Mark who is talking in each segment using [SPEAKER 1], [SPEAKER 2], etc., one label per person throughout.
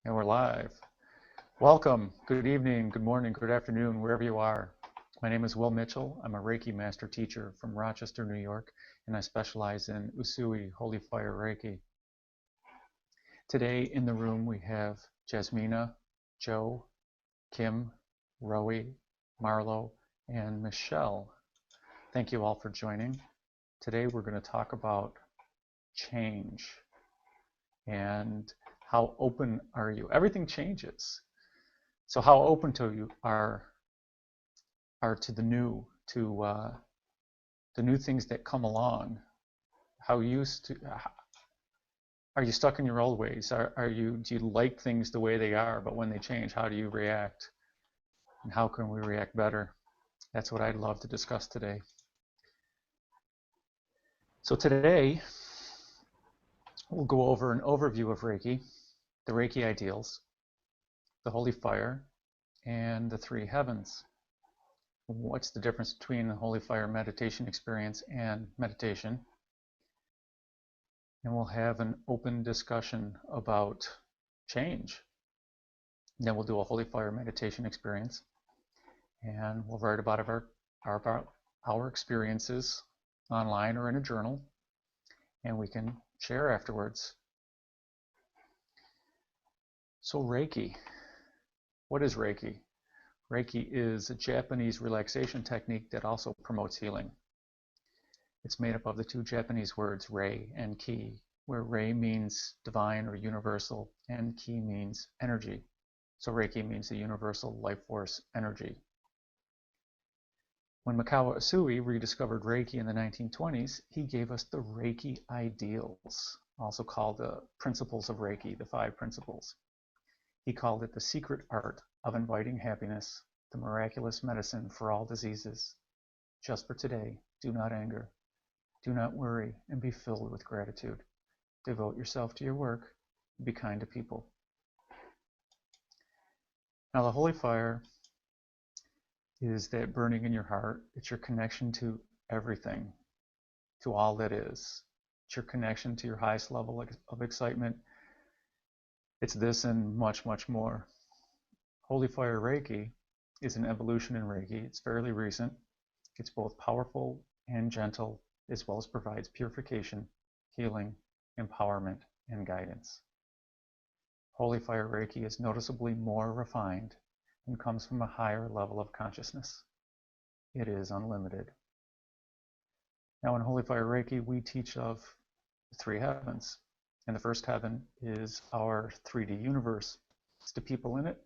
[SPEAKER 1] And we're live. Welcome, good evening, good morning, good afternoon, wherever you are. My name is Will Mitchell. I'm a Reiki Master Teacher from Rochester, New York, and I specialize in Usui Holy Fire Reiki. Today in the room we have Jasmina, Joe, Kim, Rowie, Marlo, and Michelle. Thank you all for joining. Today we're going to talk about change and how open are you? Everything changes. So how open to you are to the new, to the new things that come along? Are you stuck in your old ways? Do you like things the way they are, but when they change, how do you react? And how can we react better? That's what I'd love to discuss today. So today, we'll go over an overview of Reiki, the Reiki ideals, the Holy Fire, and the three heavens. What's the difference between the Holy Fire meditation experience and meditation? And we'll have an open discussion about change. And then we'll do a Holy Fire meditation experience, and we'll write about our experiences online or in a journal, and we can share afterwards. So Reiki. What is Reiki? Reiki is a Japanese relaxation technique that also promotes healing. It's made up of the two Japanese words rei and ki, where rei means divine or universal and ki means energy. So Reiki means the universal life force energy. When Mikao Usui rediscovered Reiki in the 1920s, he gave us the Reiki ideals, also called the principles of Reiki, the 5 principles. He called it the secret art of inviting happiness, the miraculous medicine for all diseases. Just for today, do not anger, do not worry, and be filled with gratitude. Devote yourself to your work, be kind to people. Now the Holy Fire is that burning in your heart. It's your connection to everything, to all that is. It's your connection to your highest level of excitement. It's this and much, much more. Holy Fire Reiki is an evolution in Reiki. It's fairly recent. It's both powerful and gentle, as well as provides purification, healing, empowerment, and guidance. Holy Fire Reiki is noticeably more refined and comes from a higher level of consciousness. It is unlimited. Now in Holy Fire Reiki, we teach of the 3 heavens. And the first heaven is our 3D universe. It's the people in it.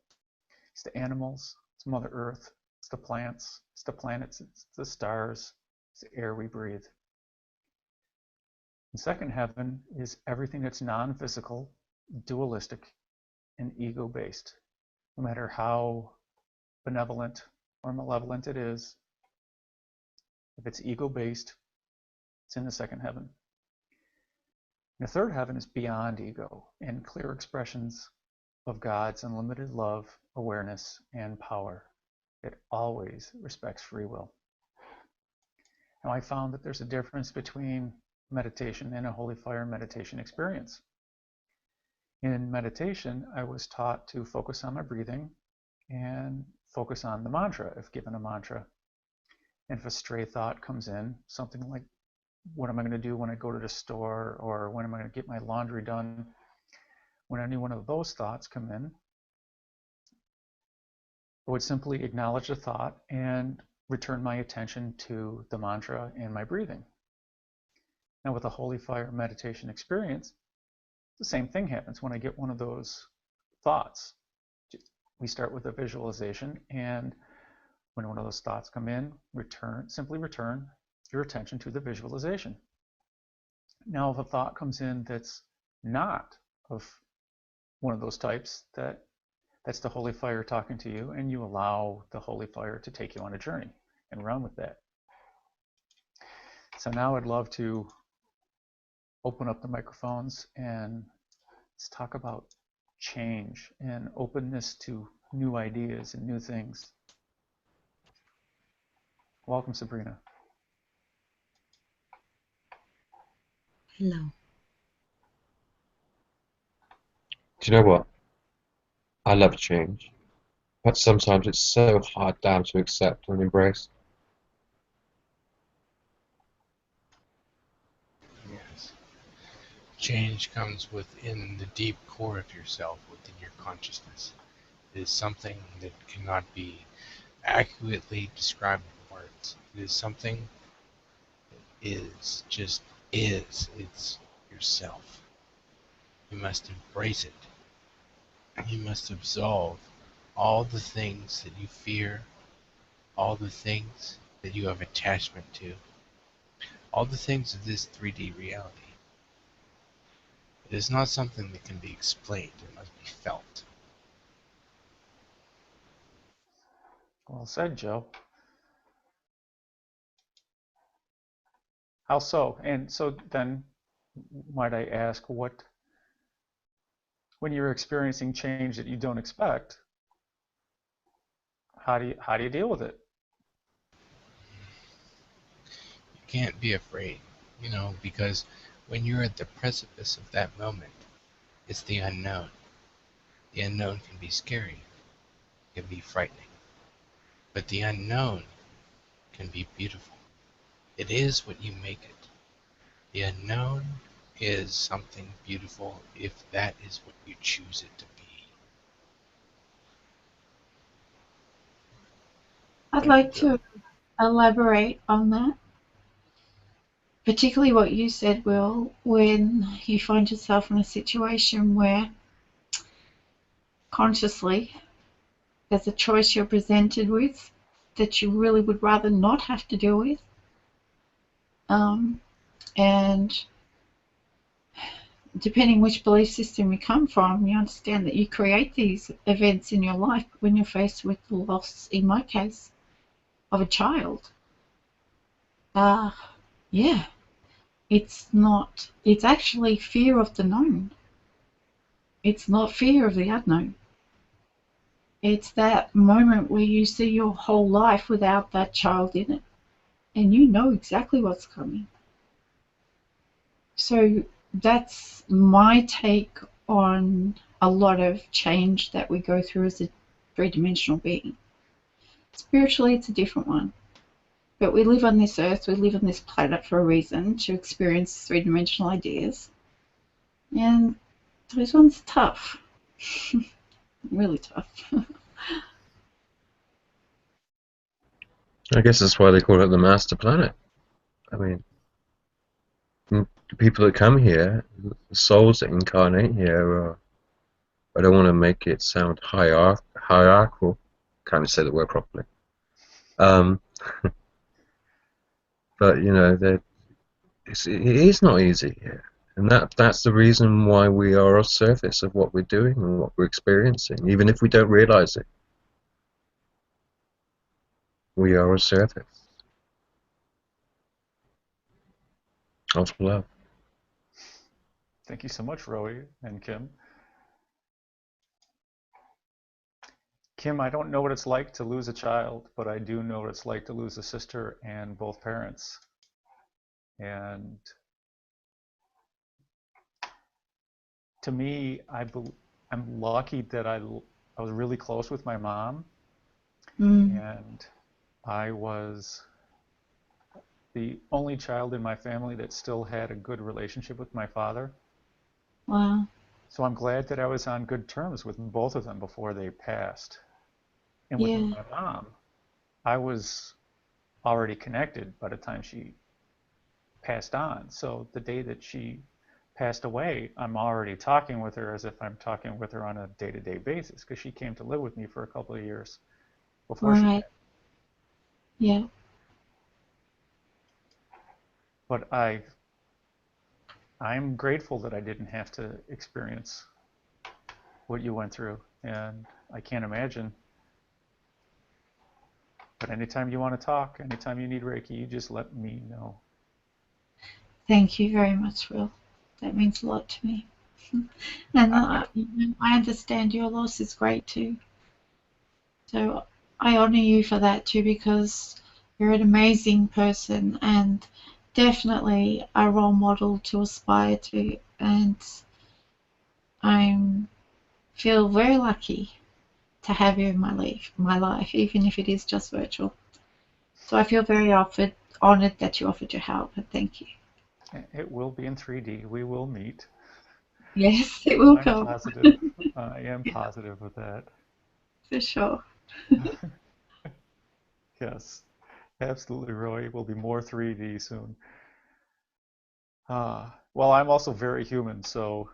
[SPEAKER 1] It's the animals. It's Mother Earth. It's the plants. It's the planets. It's the stars. It's the air we breathe. The second heaven is everything that's non-physical, dualistic, and ego-based. No matter how benevolent or malevolent it is, if it's ego-based, it's in the second heaven. The third heaven is beyond ego and clear expressions of God's unlimited love, awareness, and power. It always respects free will. Now I found that there's a difference between meditation and a Holy Fire meditation experience. In meditation, I was taught to focus on my breathing and focus on the mantra if given a mantra. And if a stray thought comes in, something like, what am I going to do when I go to the store, or when am I going to get my laundry done? When any one of those thoughts come in, I would simply acknowledge the thought and return my attention to the mantra and my breathing. Now with a Holy Fire meditation experience, the same thing happens when I get one of those thoughts. We start with a visualization, and when one of those thoughts come in, simply return your attention to the visualization. Now if a thought comes in that's not of one of those types, that's the Holy Fire talking to you, and you allow the Holy Fire to take you on a journey and run with that. So now I'd love to open up the microphones and let's talk about change and openness to new ideas and new things. Welcome, Sabrina.
[SPEAKER 2] Hello.
[SPEAKER 3] Do you know what?
[SPEAKER 2] I love change, but sometimes it's so hard down to accept and embrace.
[SPEAKER 3] Yes. Change comes within the deep core of yourself, within your consciousness. It is something that cannot be accurately described in words. It is something that is just is. It's yourself. You must embrace it. You must absolve all the things that you fear, all the things that you have attachment to, all the things of this 3D reality. It is not something that can be explained, it must be felt.
[SPEAKER 1] Well said, Joe. How so? And so then, might I ask, what, when you're experiencing change that you don't expect, how do you deal with it?
[SPEAKER 3] You can't be afraid, because when you're at the precipice of that moment, it's the unknown. The unknown can be scary, can be frightening, but the unknown can be beautiful. It is what you make it. The unknown is something beautiful if that is what you choose it to be.
[SPEAKER 4] I'd
[SPEAKER 1] Thank you,
[SPEAKER 4] like
[SPEAKER 1] Joe.
[SPEAKER 4] to elaborate on that, particularly what you said, Will, when you find yourself in a situation where consciously there's a choice you're presented with that you really would rather not have to deal with. Um, and depending which belief system you come from, you understand that you create these events in your life when you're faced with the loss, in my case, of a child. Uh, yeah, it's actually fear of the known. It's not fear of the unknown. It's that moment where you see your whole life without that child in it, and you know exactly what's coming. So that's my take on a lot of change that we go through as a three-dimensional being. Spiritually, it's a different one. But we live on this earth, we live on this planet for a reason, to experience three-dimensional ideas. And those ones are tough. Really tough.
[SPEAKER 2] I guess that's why they call it the master planet. I mean, the people that come here, the souls that incarnate here, are, I don't want to make it sound hierarchical. Can't even say the word properly. Um, but it is not easy here, and that's the reason why we are a surface of what we're doing and what we're experiencing. Even if we don't realize it, we are a surface of love.
[SPEAKER 1] Thank you so much, Roy and Kim. Kim, I don't know what it's like to lose a child, but I do know what it's like to lose a sister and both parents. And to me, I'm lucky that I was really close with my mom,
[SPEAKER 4] Mm,
[SPEAKER 1] and I was the only child in my family that still had a good relationship with my father.
[SPEAKER 4] wow.
[SPEAKER 1] So I'm glad that I was on good terms with both of them before they passed. And with
[SPEAKER 4] Yeah.
[SPEAKER 1] my mom, I was already connected by the time she passed on. So the day that she passed away, I'm already talking with her as if I'm talking with her on a day-to-day basis because she came to live with me for a couple of years before she
[SPEAKER 4] Right.
[SPEAKER 1] passed.
[SPEAKER 4] Yeah.
[SPEAKER 1] But I'm grateful that I didn't have to experience what you went through, and I can't imagine. But anytime you want to talk, anytime you need Reiki, you just let me know.
[SPEAKER 4] Thank you very much, Will. That means a lot to me. And
[SPEAKER 1] I,
[SPEAKER 4] I understand your loss is great too. So I honor you for that too, because you're an amazing person and definitely a role model to aspire to. And I feel very lucky to have you in my life, even if it is just virtual. So I feel very honored that you offered your help, and thank you.
[SPEAKER 1] It will be in 3D. We will meet.
[SPEAKER 4] Yes, it will
[SPEAKER 1] I'm
[SPEAKER 4] come.
[SPEAKER 1] positive. I am positive with that.
[SPEAKER 4] For sure.
[SPEAKER 1] Yes, absolutely, Roy. Will be more 3D soon. Well, I'm also very human, so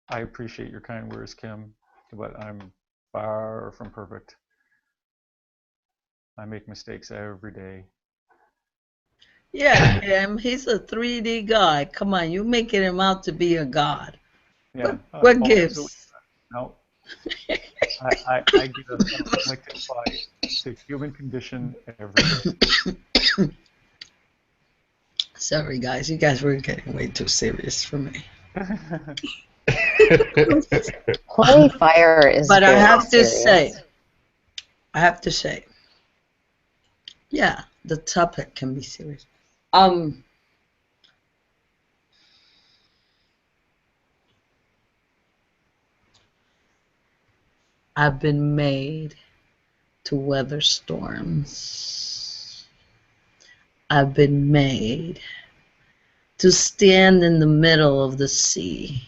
[SPEAKER 1] I appreciate your kind words, Kim, but I'm far from perfect. I make mistakes every day.
[SPEAKER 5] Yeah, Kim, he's a 3D guy. Come on, you making him out to be a god.
[SPEAKER 1] Yeah.
[SPEAKER 5] What
[SPEAKER 1] Oh, absolutely.
[SPEAKER 5] gives?
[SPEAKER 1] No, I get I like to apply the human condition every day.
[SPEAKER 5] Sorry, guys. You guys were getting way too serious for me.
[SPEAKER 6] Holy fire is
[SPEAKER 5] But I
[SPEAKER 6] very
[SPEAKER 5] have to
[SPEAKER 6] serious.
[SPEAKER 5] say, yeah, the topic can be serious. I've been made to weather storms. I've been made to stand in the middle of the sea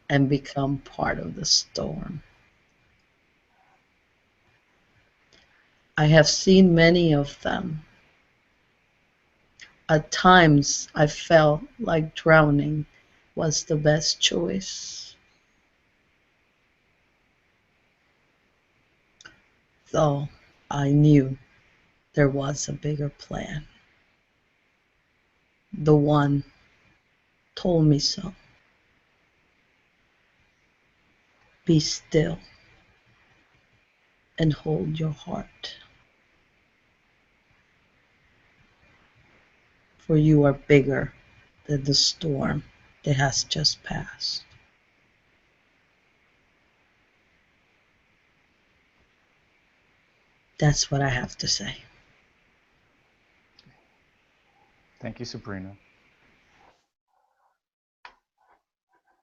[SPEAKER 5] and become part of the storm. I have seen many of them. At times, I felt like drowning was the best choice, though I knew there was a bigger plan. The one told me so. Be still and hold your heart, for you are bigger than the storm that has just passed. That's what I have to say.
[SPEAKER 1] Thank you, Sabrina.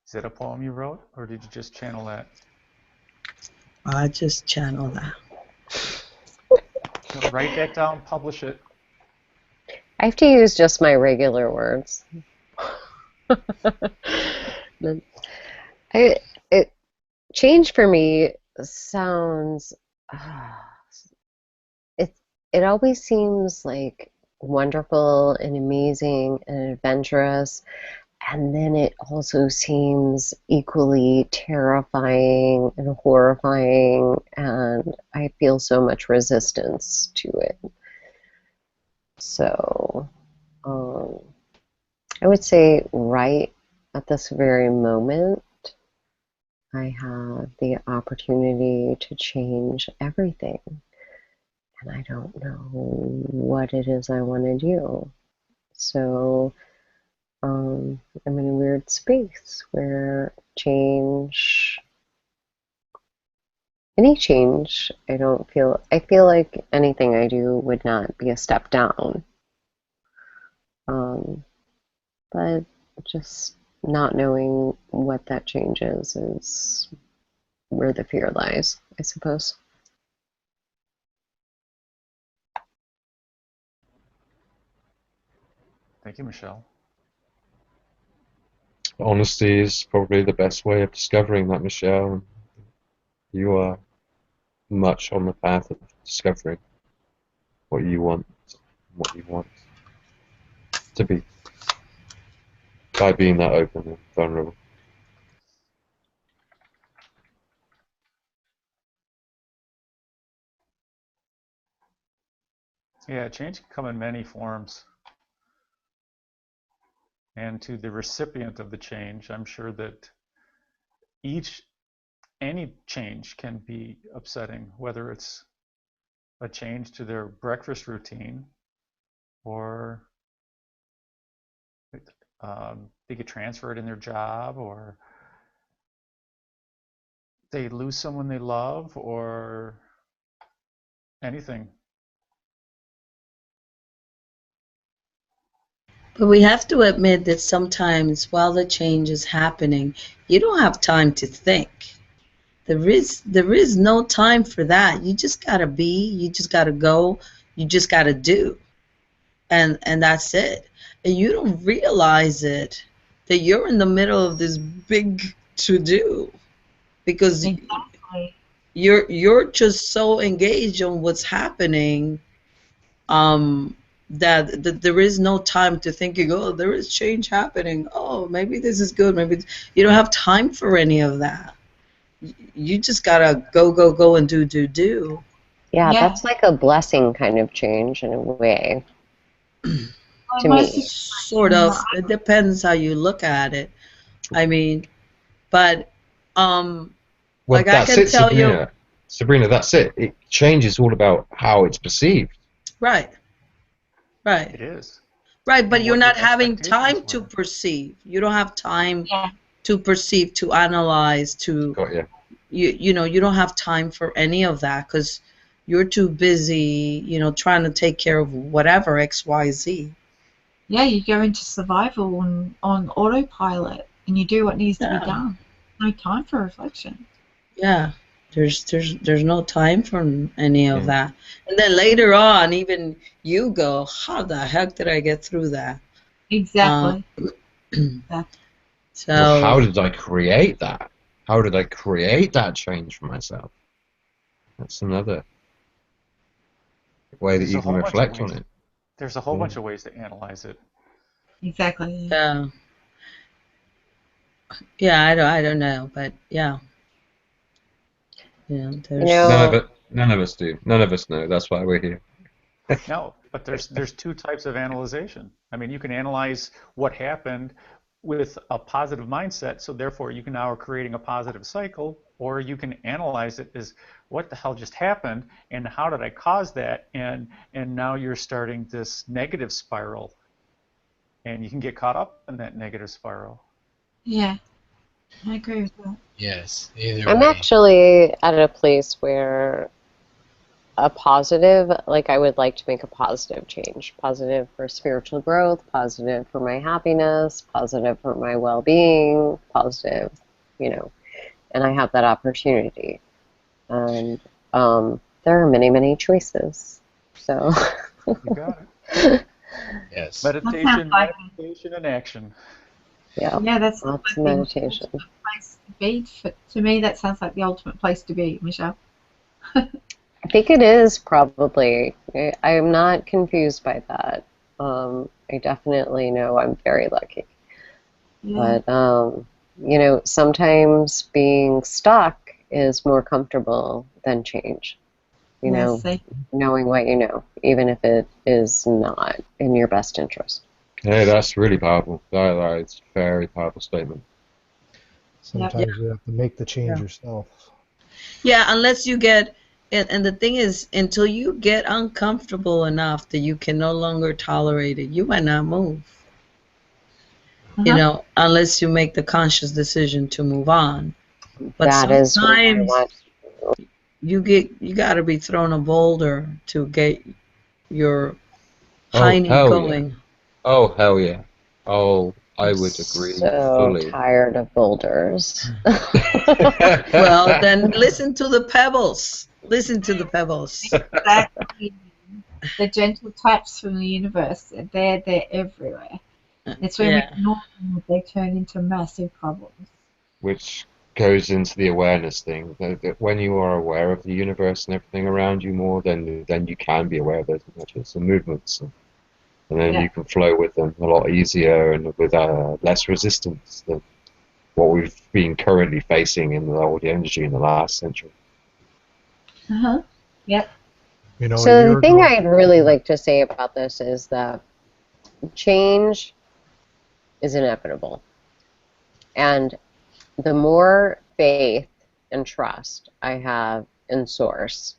[SPEAKER 1] Is that a poem you wrote, or did you just channel that?
[SPEAKER 5] I just channel that.
[SPEAKER 1] Write that down, publish it.
[SPEAKER 6] I have to use just my regular words. Change for me sounds, it it always seems like wonderful and amazing and adventurous, and then it also seems equally terrifying and horrifying, and I feel so much resistance to it. So, I would say right at this very moment, I have the opportunity to change everything, and I don't know what it is I want to do. So I'm in a weird space where any change, I feel like anything I do would not be a step down. But just not knowing what that change is where the fear lies, I suppose.
[SPEAKER 1] Thank you, Michelle.
[SPEAKER 2] Honesty is probably the best way of discovering that, Michelle. You are much on the path of discovering what you want to be by being that open and vulnerable.
[SPEAKER 1] Yeah, change can come in many forms. And to the recipient of the change, I'm sure that any change can be upsetting, whether it's a change to their breakfast routine, or they get transferred in their job, or they lose someone they love, or anything.
[SPEAKER 5] But we have to admit that sometimes while the change is happening, you don't have time to think. There is no time for that. You just gotta be. You just gotta go. You just gotta do, and that's it. And you don't realize it that you're in the middle of this big to do because
[SPEAKER 4] Exactly.
[SPEAKER 5] you're just so engaged on what's happening that there is no time to thinking, oh, there is change happening. Oh, maybe this is good. Maybe you don't have time for any of that. You just gotta go and do.
[SPEAKER 6] Yeah,
[SPEAKER 4] Yeah.
[SPEAKER 6] that's like a blessing kind of change in a way
[SPEAKER 4] Well,
[SPEAKER 6] to
[SPEAKER 4] my
[SPEAKER 6] me.
[SPEAKER 5] Sort
[SPEAKER 4] situation,
[SPEAKER 5] of. It depends how you look at it. I mean, but
[SPEAKER 2] Well,
[SPEAKER 5] like I
[SPEAKER 2] that's
[SPEAKER 5] can
[SPEAKER 2] it,
[SPEAKER 5] tell you,
[SPEAKER 2] Sabrina. Sabrina, that's it. Change is all about how it's perceived.
[SPEAKER 5] right, right.
[SPEAKER 1] It is.
[SPEAKER 5] Right, but
[SPEAKER 1] And
[SPEAKER 5] you're
[SPEAKER 1] what your
[SPEAKER 5] not having
[SPEAKER 1] expectations
[SPEAKER 5] time to
[SPEAKER 1] were.
[SPEAKER 5] perceive. You don't have time
[SPEAKER 4] yeah,
[SPEAKER 5] to perceive, to analyze, to
[SPEAKER 2] Got you.
[SPEAKER 5] you know, you don't have time for any of that because you're too busy, you know, trying to take care of whatever XYZ.
[SPEAKER 4] yeah, you go into survival on autopilot and you do what needs to be
[SPEAKER 5] Yeah,
[SPEAKER 4] done. No time for reflection.
[SPEAKER 5] yeah. There's no time for any of
[SPEAKER 2] Mm.
[SPEAKER 5] that. And then later on, even you go, how the heck did I get through that? Uh,
[SPEAKER 4] Exactly. Exactly.
[SPEAKER 2] Well, how
[SPEAKER 5] so
[SPEAKER 2] did I create that? How did I create that change for myself? That's another way that
[SPEAKER 1] There's
[SPEAKER 2] you
[SPEAKER 1] a
[SPEAKER 2] can
[SPEAKER 1] whole bunch of
[SPEAKER 2] reflect on
[SPEAKER 1] ways.
[SPEAKER 2] it.
[SPEAKER 1] There's a whole
[SPEAKER 2] Yeah.
[SPEAKER 1] bunch of ways to analyze it.
[SPEAKER 4] Exactly.
[SPEAKER 5] yeah, yeah. I don't know, but yeah,
[SPEAKER 6] You
[SPEAKER 2] None
[SPEAKER 5] there's
[SPEAKER 2] of
[SPEAKER 6] know,
[SPEAKER 2] it. None of us do. None of us know. That's why we're here.
[SPEAKER 1] No, but there's two types of analyzation. I mean, you can analyze what happened with a positive mindset, so therefore you can now are creating a positive cycle, or you can analyze it as what the hell just happened and how did I cause that, and now you're starting this negative spiral, and you can get caught up in that negative spiral.
[SPEAKER 4] Yeah, I agree with that.
[SPEAKER 3] Yes, either
[SPEAKER 6] I'm
[SPEAKER 3] way.
[SPEAKER 6] actually at a place where a positive, like I would like to make a positive change. Positive for spiritual growth, positive for my happiness, positive for my well-being, positive, you know, and I have that opportunity. And there are many, many choices. So,
[SPEAKER 1] You got it.
[SPEAKER 3] Yes.
[SPEAKER 4] That sounds
[SPEAKER 1] Meditation,
[SPEAKER 4] like
[SPEAKER 1] meditation, and action.
[SPEAKER 6] yeah,
[SPEAKER 4] yeah, that sounds
[SPEAKER 6] lots
[SPEAKER 4] like
[SPEAKER 6] of
[SPEAKER 4] the
[SPEAKER 6] meditation.
[SPEAKER 4] ultimate place to be. To me, that sounds like the ultimate place to be, Michelle.
[SPEAKER 6] I think it is probably. I am not confused by that. I definitely know I'm very lucky.
[SPEAKER 4] Yeah.
[SPEAKER 6] But, you know, sometimes being stuck is more comfortable than change. You
[SPEAKER 4] Yeah.
[SPEAKER 6] know,
[SPEAKER 4] See.
[SPEAKER 6] knowing what you know, even if it is not in your best interest.
[SPEAKER 2] Hey, that's really powerful. It's a very powerful statement.
[SPEAKER 4] Yep.
[SPEAKER 5] yeah,
[SPEAKER 7] Sometimes you have to make the change
[SPEAKER 5] yeah,
[SPEAKER 7] yourself.
[SPEAKER 5] yeah. Unless you get, and the thing is, until you get uncomfortable enough that you can no longer tolerate it, you might not move. You
[SPEAKER 4] Uh-huh.
[SPEAKER 5] know, unless you make the conscious decision to move on. But
[SPEAKER 6] That is what I
[SPEAKER 5] sometimes
[SPEAKER 6] want.
[SPEAKER 5] you got to be thrown a boulder to get your
[SPEAKER 2] Oh,
[SPEAKER 5] hiney
[SPEAKER 2] hell yeah.
[SPEAKER 5] going.
[SPEAKER 2] Oh, hell yeah. Oh, I
[SPEAKER 6] I'm
[SPEAKER 2] would agree
[SPEAKER 6] so
[SPEAKER 2] fully.
[SPEAKER 6] tired of boulders.
[SPEAKER 5] Well, then listen to the pebbles. Listen to the pebbles.
[SPEAKER 4] Exactly. The gentle taps from the universe. They're everywhere. It's when we
[SPEAKER 5] Yeah.
[SPEAKER 4] ignore them that they turn into massive problems.
[SPEAKER 2] Which goes into the awareness thing. That when you are aware of the universe and everything around you more, then you can be aware of those energies and movements, and then
[SPEAKER 4] Yeah.
[SPEAKER 2] you can flow with them a lot easier and with less resistance than what we've been currently facing in the old energy in the last century.
[SPEAKER 4] Uh-huh. Yep.
[SPEAKER 7] You know, a
[SPEAKER 6] So the
[SPEAKER 7] year
[SPEAKER 6] thing
[SPEAKER 7] ago,
[SPEAKER 6] I'd really like to say about this is that change is inevitable. And the more faith and trust I have in Source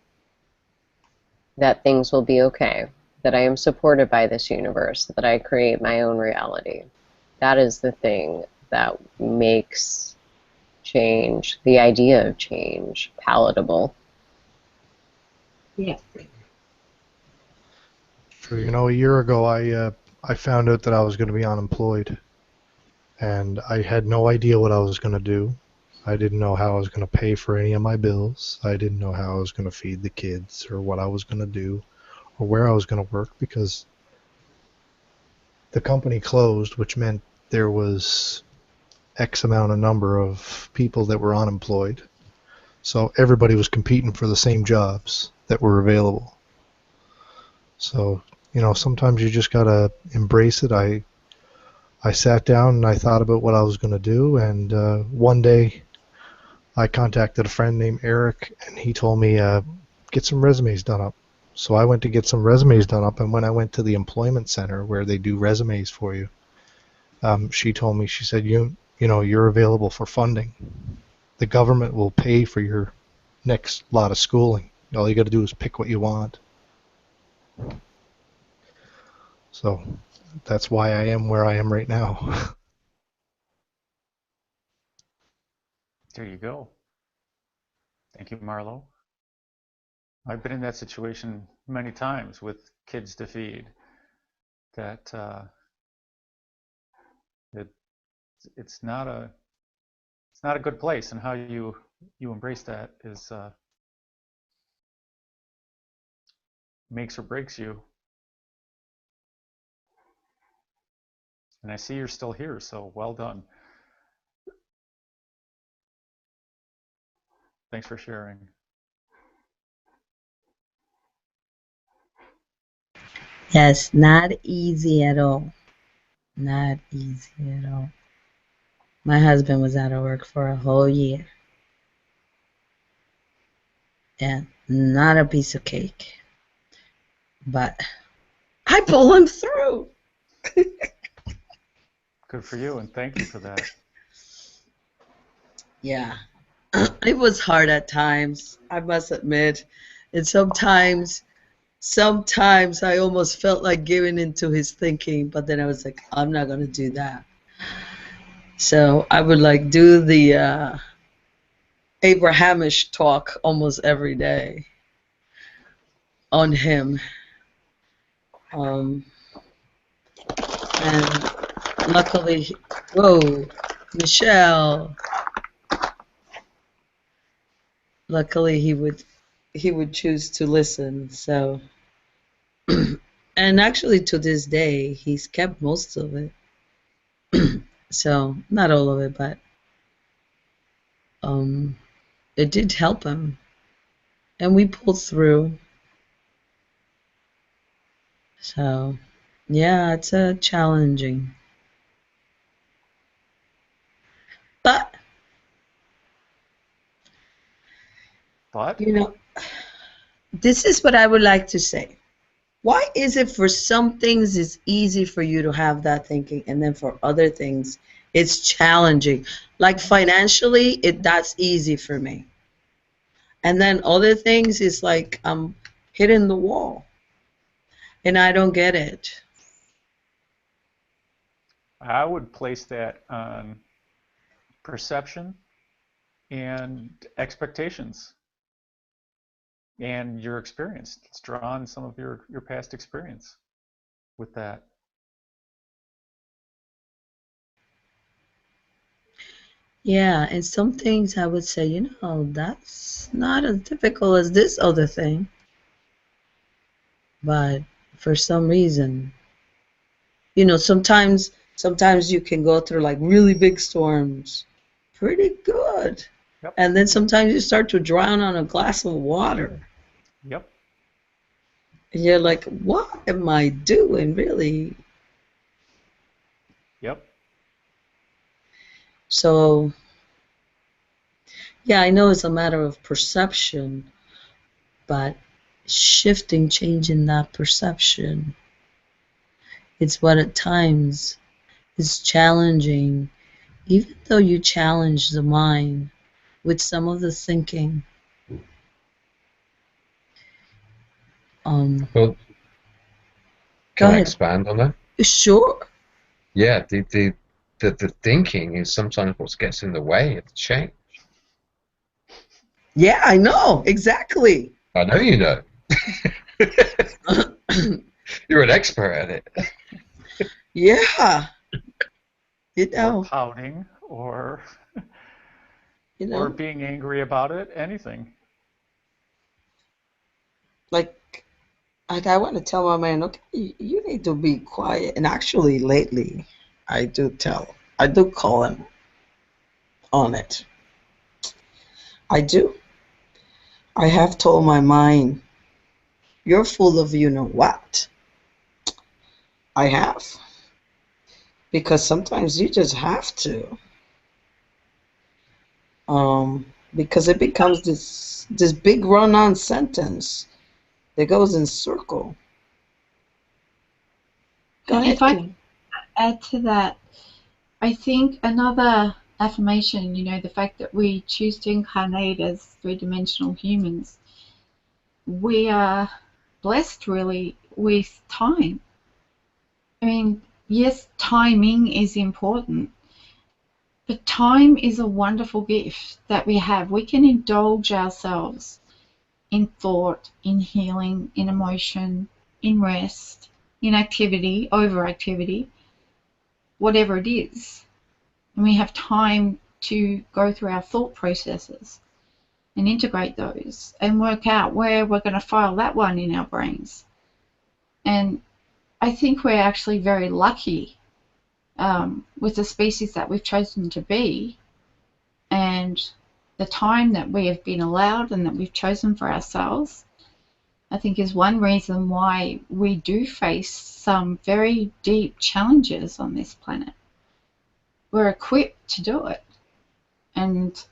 [SPEAKER 6] that things will be okay, that I am supported by this universe, that I create my own reality, that is the thing that makes change, the idea of change, palatable.
[SPEAKER 4] Yeah.
[SPEAKER 7] you know, a year ago, I found out that I was going to be unemployed, and I had no idea what I was going to do. I didn't know how I was going to pay for any of my bills. I didn't know how I was going to feed the kids or what I was going to do or where I was going to work because the company closed, which meant there was X amount of number of people that were unemployed. So everybody was competing for the same jobs that were available. So, sometimes you just got to embrace it. I sat down and I thought about what I was going to do, and one day I contacted a friend named Eric, and he told me, get some resumes done up. So I went to get some resumes done up, and when I went to the employment center where they do resumes for you, she told me, she said, you're available for funding. The government will pay for your next lot of schooling. All you got to do is pick what you want. So that's why I am where I am right now.
[SPEAKER 1] There you go. Thank you, Marlo. I've been in that situation many times with kids to feed. That it's not a good place, and how you embrace that is makes or breaks you. And I see you're still here, so well done. Thanks for sharing.
[SPEAKER 5] Yes, not easy at all. Not easy at all. My husband was out of work for a whole year. And not a piece of cake. But I pull him through.
[SPEAKER 1] Good for you, and thank you for that.
[SPEAKER 5] Yeah. It was hard at times, I must admit. And sometimes I almost felt like giving into his thinking, but then I was like, I'm not going to do that. So I would like do the Abrahamish talk almost every day on him. And luckily, whoa, Michelle. Luckily, he would choose to listen. So, and actually, to this day, he's kept most of it. So, not all of it, but it did help him, and we pulled through. So, yeah, it's challenging, but this is what I would like to say. Why is it for some things it's easy for you to have that thinking, and then for other things it's challenging? Like financially, that's easy for me. And then other things is like I'm hitting the wall, and I don't get it.
[SPEAKER 1] I would place that on perception and expectations and your experience. Let's draw on some of your past experience with that.
[SPEAKER 5] Yeah, and some things I would say, that's not as difficult as this other thing. But for some reason, sometimes you can go through like really big storms pretty good.
[SPEAKER 1] Yep.
[SPEAKER 5] And then sometimes you start to drown on a glass of water.
[SPEAKER 1] Yep.
[SPEAKER 5] And you're like, what am I doing, really?
[SPEAKER 1] Yep.
[SPEAKER 5] So, yeah, I know it's a matter of perception, but changing that perception, it's what at times is challenging, even though you challenge the mind with some of the thinking.
[SPEAKER 2] Well,
[SPEAKER 5] Go
[SPEAKER 2] can I
[SPEAKER 5] ahead.
[SPEAKER 2] expand on that?
[SPEAKER 5] Sure.
[SPEAKER 2] Yeah, the thinking is sometimes what gets in the way of the change.
[SPEAKER 5] Yeah, I know, exactly.
[SPEAKER 2] I know you know. You're an expert at it.
[SPEAKER 5] Yeah.
[SPEAKER 1] Or pouting, or
[SPEAKER 5] You
[SPEAKER 1] or
[SPEAKER 5] know,
[SPEAKER 1] being angry about it, anything.
[SPEAKER 5] like I want to tell my man, okay, you need to be quiet. And actually, lately, I do call him on it. I do. I have told my mind, you're full of you know what. I have. Because sometimes you just have to. Because it becomes this big run-on sentence that goes in circle. Go
[SPEAKER 4] If
[SPEAKER 5] ahead,
[SPEAKER 4] I
[SPEAKER 5] Kim.
[SPEAKER 4] add to that, I think another affirmation, the fact that we choose to incarnate as three-dimensional humans, we are blessed really with time. I mean, yes, timing is important, but time is a wonderful gift that we have. We can indulge ourselves in thought, in healing, in emotion, in rest, in activity, overactivity, whatever it is. And we have time to go through our thought processes and integrate those and work out where we're going to file that one in our brains. And I think we're actually very lucky with the species that we've chosen to be, and the time that we have been allowed and that we've chosen for ourselves, I think is one reason why we do face some very deep challenges on this planet. We're equipped to do it. And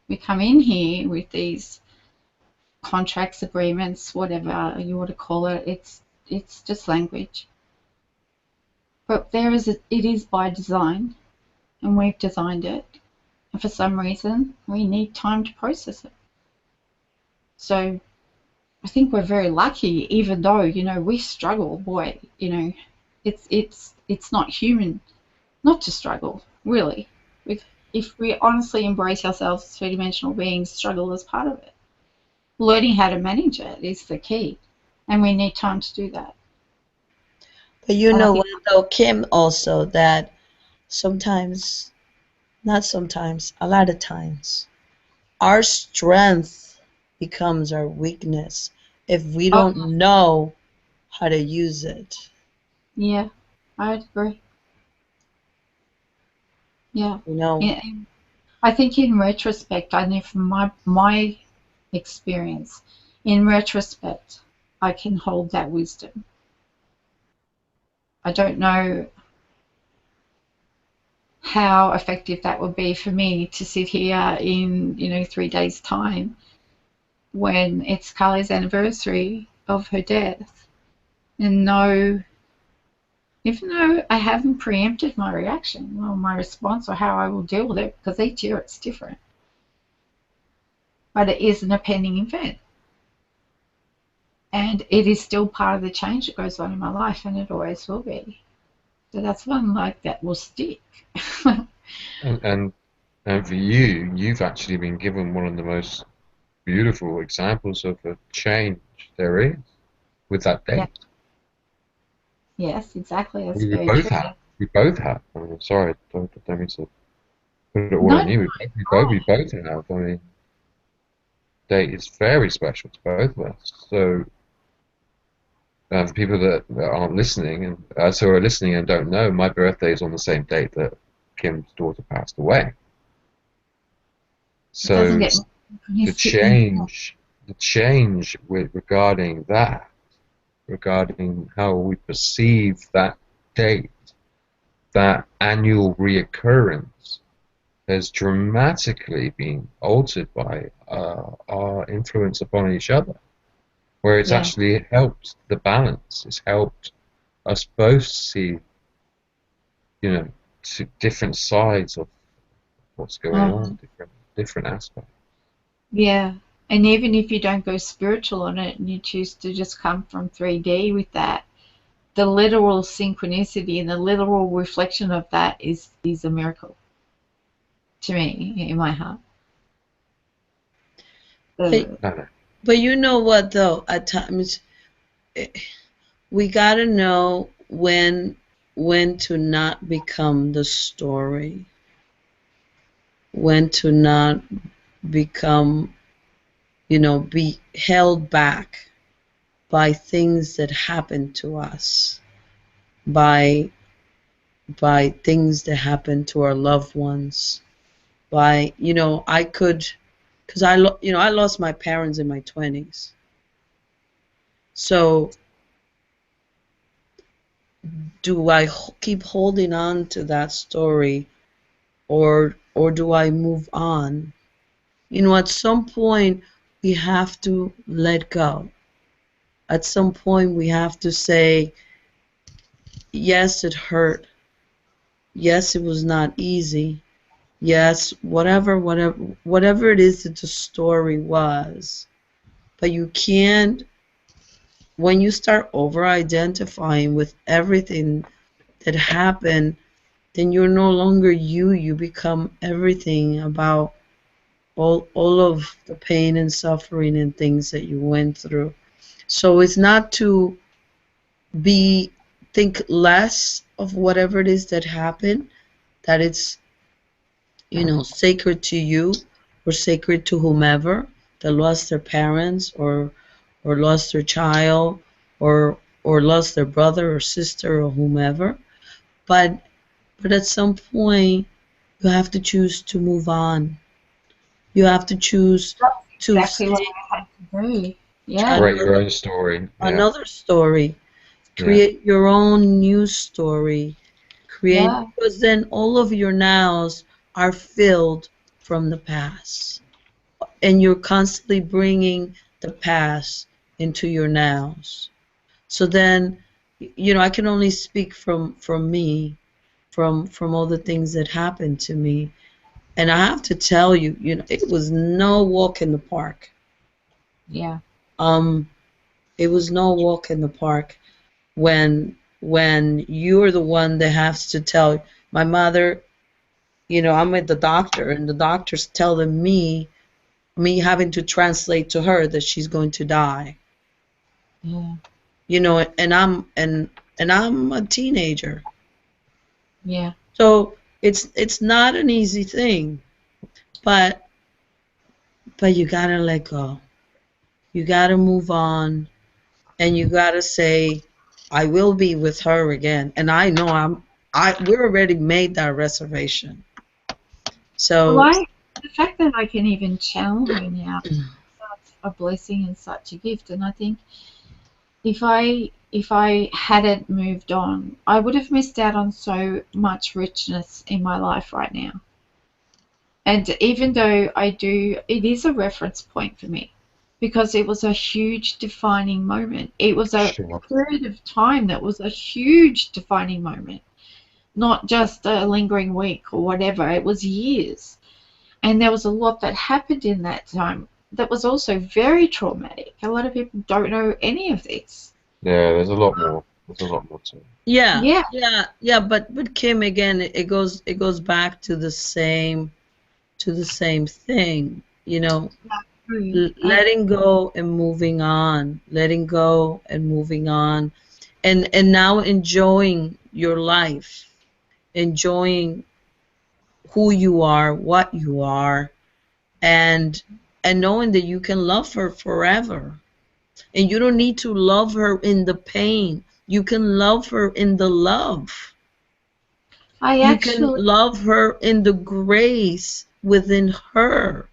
[SPEAKER 4] we come in here with these contracts, agreements, whatever you want to call it. It's just language. But it is by design, and we've designed it. And for some reason, we need time to process it. So I think we're very lucky, even though, we struggle, boy, it's not human not to struggle, really. If we honestly embrace ourselves as three-dimensional beings, struggle is part of it. Learning how to manage it is the key, and we need time to do that.
[SPEAKER 5] But you
[SPEAKER 4] And I
[SPEAKER 5] know
[SPEAKER 4] think,
[SPEAKER 5] what, though, Kim, also that sometimes, not sometimes, a lot of times, our strength becomes our weakness if we
[SPEAKER 4] oh,
[SPEAKER 5] don't know how to use it.
[SPEAKER 4] yeah, I agree. Yeah.
[SPEAKER 5] You know,
[SPEAKER 4] And I think in retrospect, I know from my experience, in retrospect, I can hold that wisdom. I don't know how effective that would be for me to sit here in 3 days' time when it's Carly's anniversary of her death and know, even though I haven't preempted my reaction or my response or how I will deal with it, because each year it's different, but it is an impending event. And it is still part of the change that goes on in my life, and it always will be. So that's one like that will stick.
[SPEAKER 2] And for you, you've actually been given one of the most beautiful examples of a change there is with that
[SPEAKER 4] Yeah.
[SPEAKER 2] date.
[SPEAKER 4] Yes, exactly. That's
[SPEAKER 2] We
[SPEAKER 4] very
[SPEAKER 2] both
[SPEAKER 4] true.
[SPEAKER 2] have. We both have. I mean, sorry, don't mean to put it all
[SPEAKER 4] No,
[SPEAKER 2] on you. We both have. I mean, date is very special to both of us. So, for people that aren't listening and who are listening and don't know, my birthday is on the same date that Kim's daughter passed away.
[SPEAKER 4] it doesn't
[SPEAKER 2] So
[SPEAKER 4] get more
[SPEAKER 2] the
[SPEAKER 4] synchronistic than that.
[SPEAKER 2] change regarding that, regarding how we perceive that date, that annual reoccurrence, has dramatically been altered by our influence upon each other, where it's
[SPEAKER 4] Yeah.
[SPEAKER 2] actually helped the balance. It's helped us both see, different sides of what's going on,
[SPEAKER 4] Um,
[SPEAKER 2] different aspects.
[SPEAKER 4] yeah. And even if you don't go spiritual on it and you choose to just come from 3D with that, the literal synchronicity and the literal reflection of that is a miracle to me in my heart.
[SPEAKER 5] but,
[SPEAKER 4] The,
[SPEAKER 2] No, no.
[SPEAKER 5] but you know what, though, at times we gotta know when to not become the story, when to not become, be held back by things that happen to us, by things that happen to our loved ones, by, I could, because I lost my parents in my 20s. So do I keep holding on to that story, or do I move on? At some point we have to let go. At some point we have to say, yes, it hurt. Yes, it was not easy. Yes, whatever it is that the story was. But you can't, when you start over identifying with everything that happened, then you're no longer you. You become everything about all of the pain and suffering and things that you went through. So it's not to think less of whatever it is that happened, that it's, sacred to you or sacred to whomever that lost their parents, or lost their child, or lost their brother or sister or whomever. But at some point you have to choose to move on. You have to choose to
[SPEAKER 4] Exactly what I had to do. Yeah.
[SPEAKER 2] Create your own story. Yeah.
[SPEAKER 5] Another story.
[SPEAKER 2] Yeah.
[SPEAKER 5] Create your own new story.
[SPEAKER 4] Yeah.
[SPEAKER 5] Because then all of your nows are filled from the past. And you're constantly bringing the past into your nows. So then, I can only speak from me, from all the things that happened to me. And I have to tell you, it was no walk in the park.
[SPEAKER 4] Yeah.
[SPEAKER 5] It was no walk in the park when you're the one that has to tell my mother, I'm with the doctor, and the doctor's telling me having to translate to her that she's going to die.
[SPEAKER 4] Yeah.
[SPEAKER 5] And I'm a teenager.
[SPEAKER 4] Yeah.
[SPEAKER 5] So it's not an easy thing, but you gotta let go. You gotta move on, and you gotta say, I will be with her again. And I know we already made that reservation. So
[SPEAKER 4] Well, the fact that I can even channel her now is such a blessing and such a gift. And I think if I hadn't moved on, I would have missed out on so much richness in my life right now. And even though it is a reference point for me because it was a huge defining moment. It was a
[SPEAKER 2] Sure.
[SPEAKER 4] period of time that was a huge defining moment, not just a lingering week or whatever. It was years. And there was a lot that happened in that time that was also very traumatic. A lot of people don't know any of this.
[SPEAKER 2] Yeah, there's a lot more. There's a lot more to it.
[SPEAKER 5] yeah, but Kim, again, it goes back to the same thing, letting go and moving on, and now enjoying your life, enjoying who you are, what you are, and knowing that you can love her forever. And you don't need to love her in the pain. You can love her in the love. You can love her in the grace within her,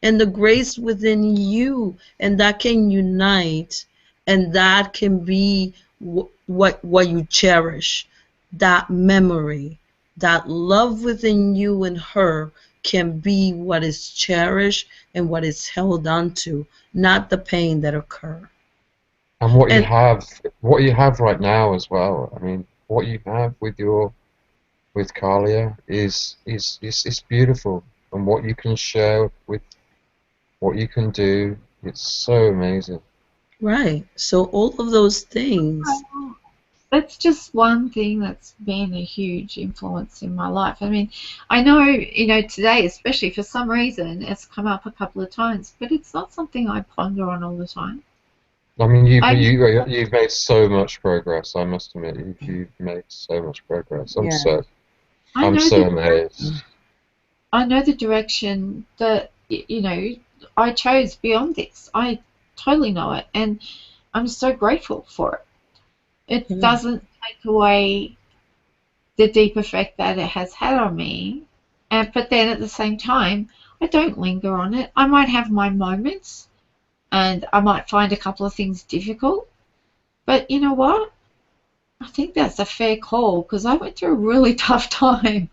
[SPEAKER 5] and the grace within you, and that can unite, and that can be what you cherish. That memory, that love within you and her can be what is cherished and what is held onto, not the pain that occur.
[SPEAKER 2] And what you have right now as well. I mean, what you have with Kalia is beautiful, and what you can share with what you can do, it's so amazing.
[SPEAKER 5] Right. So all of those things.
[SPEAKER 4] That's just one thing that's been a huge influence in my life. I mean, I know, today, especially for some reason, it's come up a couple of times, but it's not something I ponder on all the time.
[SPEAKER 2] I mean, you've made so much progress. I must admit, you've made so much progress. I'm so amazed.
[SPEAKER 4] I know the direction that you know, I chose beyond this. I totally know it, and I'm so grateful for it. It
[SPEAKER 5] Mm.
[SPEAKER 4] doesn't take away the deep effect that it has had on me, but then at the same time, I don't linger on it. I might have my moments, and I might find a couple of things difficult, but you know what? I think that's a fair call because I went through a really tough time.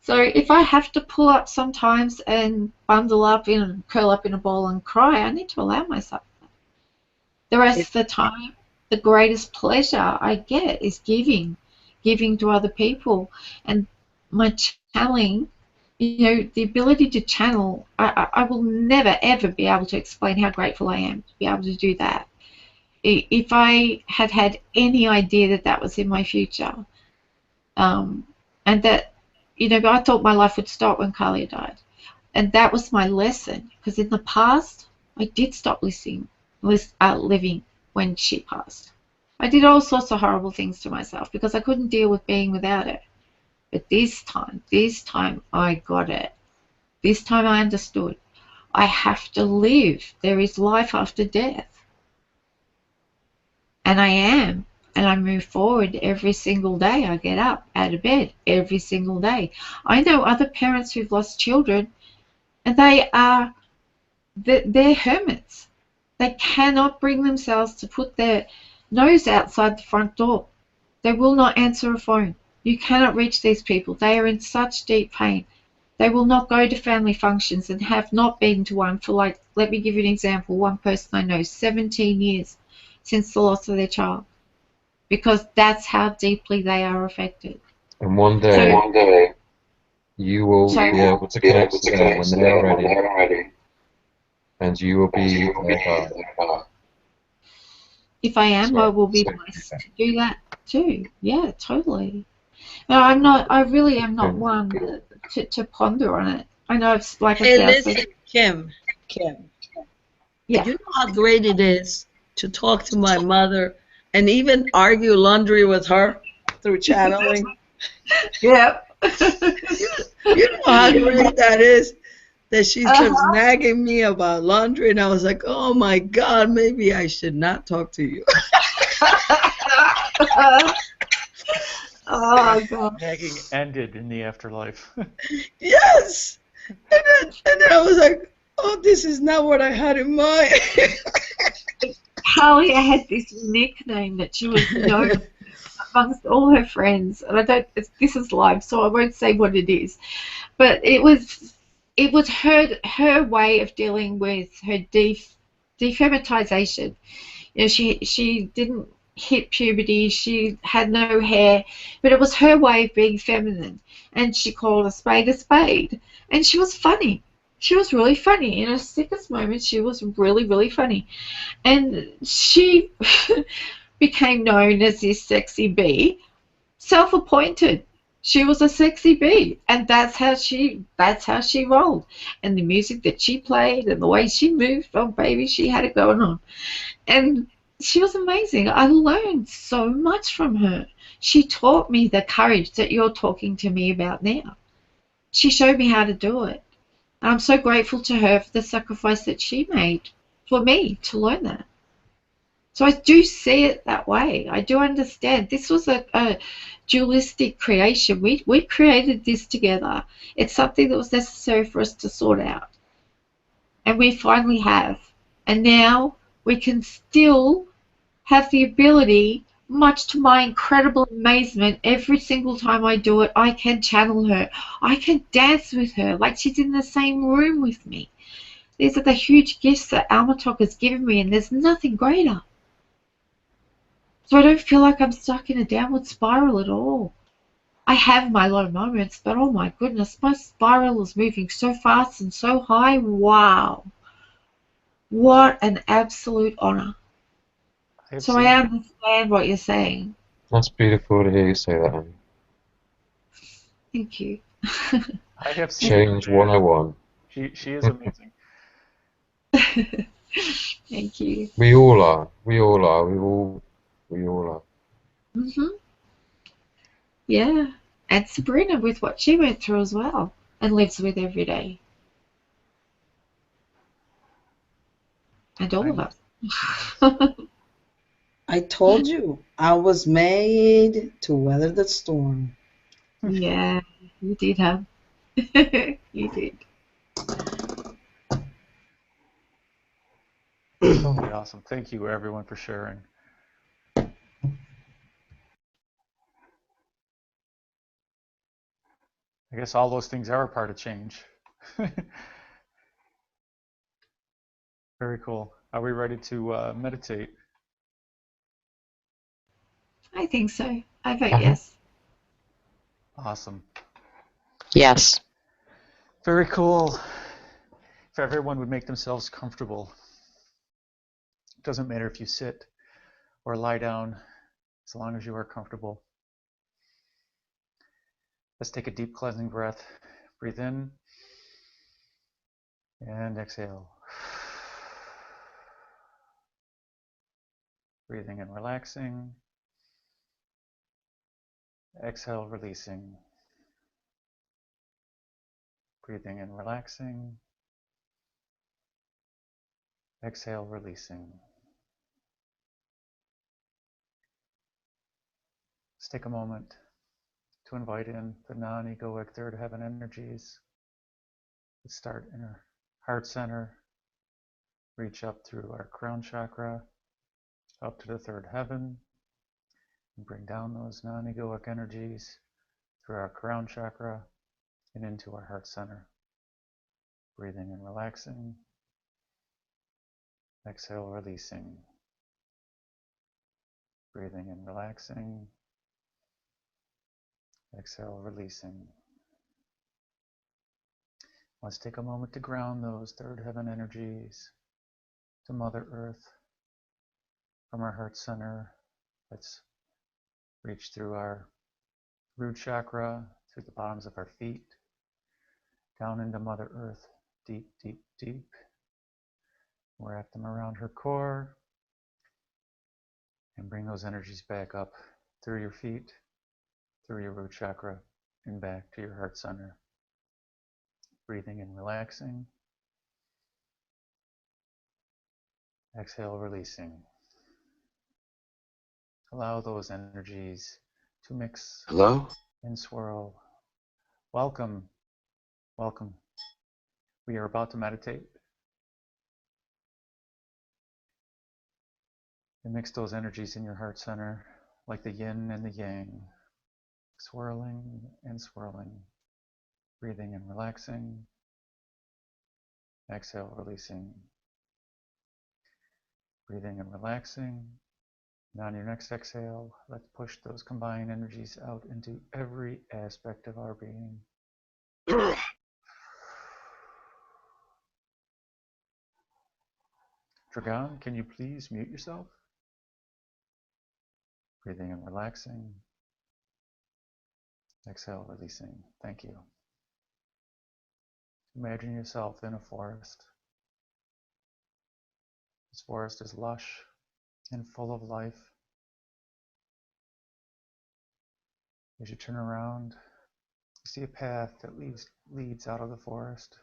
[SPEAKER 4] So if I have to pull up sometimes and bundle up and curl up in a ball and cry, I need to allow myself. The rest
[SPEAKER 5] It,
[SPEAKER 4] of the time, the greatest pleasure I get is giving to other people. And my channeling, the ability to channel, I will never, ever be able to explain how grateful I am to be able to do that. If I had had any idea that that was in my future, um, and that, I thought my life would stop when Kalia died. And that was my lesson, because in the past, I did stop living when she passed. I did all sorts of horrible things to myself because I couldn't deal with being without her. But this time I got it. This time I understood. I have to live. There is life after death. And I am. And I move forward every single day. I get up out of bed every single day. I know other parents who've lost children, and they're hermits. They cannot bring themselves to put their nose outside the front door. They will not answer a phone. You cannot reach these people. They are in such deep pain. They will not go to family functions and have not been to one for, like, let me give you an example. One person I know, 17 years since the loss of their child, because that's how deeply they are affected.
[SPEAKER 2] And one
[SPEAKER 4] So,
[SPEAKER 2] day you will
[SPEAKER 4] so
[SPEAKER 2] be able to connect to them when they are ready, and you will be their guide.
[SPEAKER 4] if I am, I
[SPEAKER 2] So,
[SPEAKER 4] will be blessed to do that too. Yeah, totally. No, I really am not one to ponder on it. I know it's like I
[SPEAKER 5] hey,
[SPEAKER 4] said,
[SPEAKER 5] listen, Kim,
[SPEAKER 4] yeah.
[SPEAKER 5] you know how great it is to talk to my mother and even argue laundry with her through channeling?
[SPEAKER 4] Yeah.
[SPEAKER 5] You know how great that is? That she kept
[SPEAKER 4] Uh-huh.
[SPEAKER 5] nagging me about laundry, and I was like, oh my God, maybe I should not talk to you.
[SPEAKER 4] Oh, God.
[SPEAKER 1] Nagging ended in the afterlife.
[SPEAKER 5] Yes! And then I was like, oh, this is not what I had in mind.
[SPEAKER 4] Talia had this nickname that she was known amongst all her friends, and this is live, so I won't say what it is, but it was her way of dealing with her defemitization. She didn't hit puberty, she had no hair, but it was her way of being feminine, and she called a spade, and she was funny. She was really funny. In her sickest moments, she was really, really funny. And she became known as this sexy bee, self-appointed. She was a sexy bee, and that's how she rolled. And the music that she played and the way she moved, oh baby, she had it going on. And she was amazing. I learned so much from her. She taught me the courage that you're talking to me about now. She showed me how to do it. And I'm so grateful to her for the sacrifice that she made for me to learn that. So I do see it that way. I do understand. This was a dualistic creation. We created this together. It's something that was necessary for us to sort out. And we finally have. And now we can still have the ability, much to my incredible amazement, every single time I do it, I can channel her. I can dance with her like she's in the same room with me. These are the huge gifts that Almatok has given me, and there's nothing greater. So I don't feel like I'm stuck in a downward spiral at all. I have my low moments, but oh my goodness, my spiral is moving so fast and so high. Wow. What an absolute honor.
[SPEAKER 1] I've
[SPEAKER 4] So
[SPEAKER 1] seen
[SPEAKER 4] I understand what you're saying.
[SPEAKER 2] That's beautiful to hear you say that, Annie.
[SPEAKER 4] Thank you.
[SPEAKER 1] I have seen
[SPEAKER 2] Change 101.
[SPEAKER 1] She is amazing.
[SPEAKER 4] Thank you.
[SPEAKER 2] We all are. We all are. We all are.
[SPEAKER 4] Yeah. And Sabrina with what she went through as well and lives with every day. And all of
[SPEAKER 1] I'm,
[SPEAKER 4] us.
[SPEAKER 1] yes.
[SPEAKER 5] I told you I was made to weather the storm.
[SPEAKER 4] Yeah, you did, huh? You did.
[SPEAKER 1] Totally awesome. Thank you, everyone, for sharing. I guess all those things are a part of change. Very cool. Are we ready to meditate?
[SPEAKER 4] I think so. I vote
[SPEAKER 2] Uh-huh.
[SPEAKER 4] yes.
[SPEAKER 1] Awesome.
[SPEAKER 6] Yes.
[SPEAKER 1] Very cool. If everyone would make themselves comfortable, it doesn't matter if you sit or lie down, as long as you are comfortable. Let's take a deep cleansing breath. Breathe in and exhale. Breathing and relaxing. Exhale, releasing. Breathing and relaxing. Exhale, releasing. Let's take a moment to invite in the non-egoic third heaven energies. Let's start in our heart center, reach up through our crown chakra, up to the third heaven, and bring down those non-egoic energies through our crown chakra and into our heart center. Breathing and relaxing. Exhale, releasing. Breathing and relaxing. Exhale, releasing. Let's take a moment to ground those third heaven energies to Mother Earth from our heart center. Let's reach through our root chakra, through the bottoms of our feet, down into Mother Earth, deep, deep, deep. Wrap them around her core and bring those energies back up through your feet, through your root chakra, and back to your heart center. Breathing and relaxing. Exhale, releasing. Allow those energies to mix
[SPEAKER 2] Hello?
[SPEAKER 1] and swirl. Welcome, welcome. We are about to meditate and mix those energies in your heart center like the yin and the yang, swirling and swirling. Breathing and relaxing. Exhale, releasing. Breathing and relaxing. And on your next exhale, let's push those combined energies out into every aspect of our being. Dragan, can you please mute yourself? Breathing and relaxing. Exhale, releasing. Thank you. Imagine yourself in a forest. This forest is lush and full of life. As you turn around, you see a path that leads out of the forest.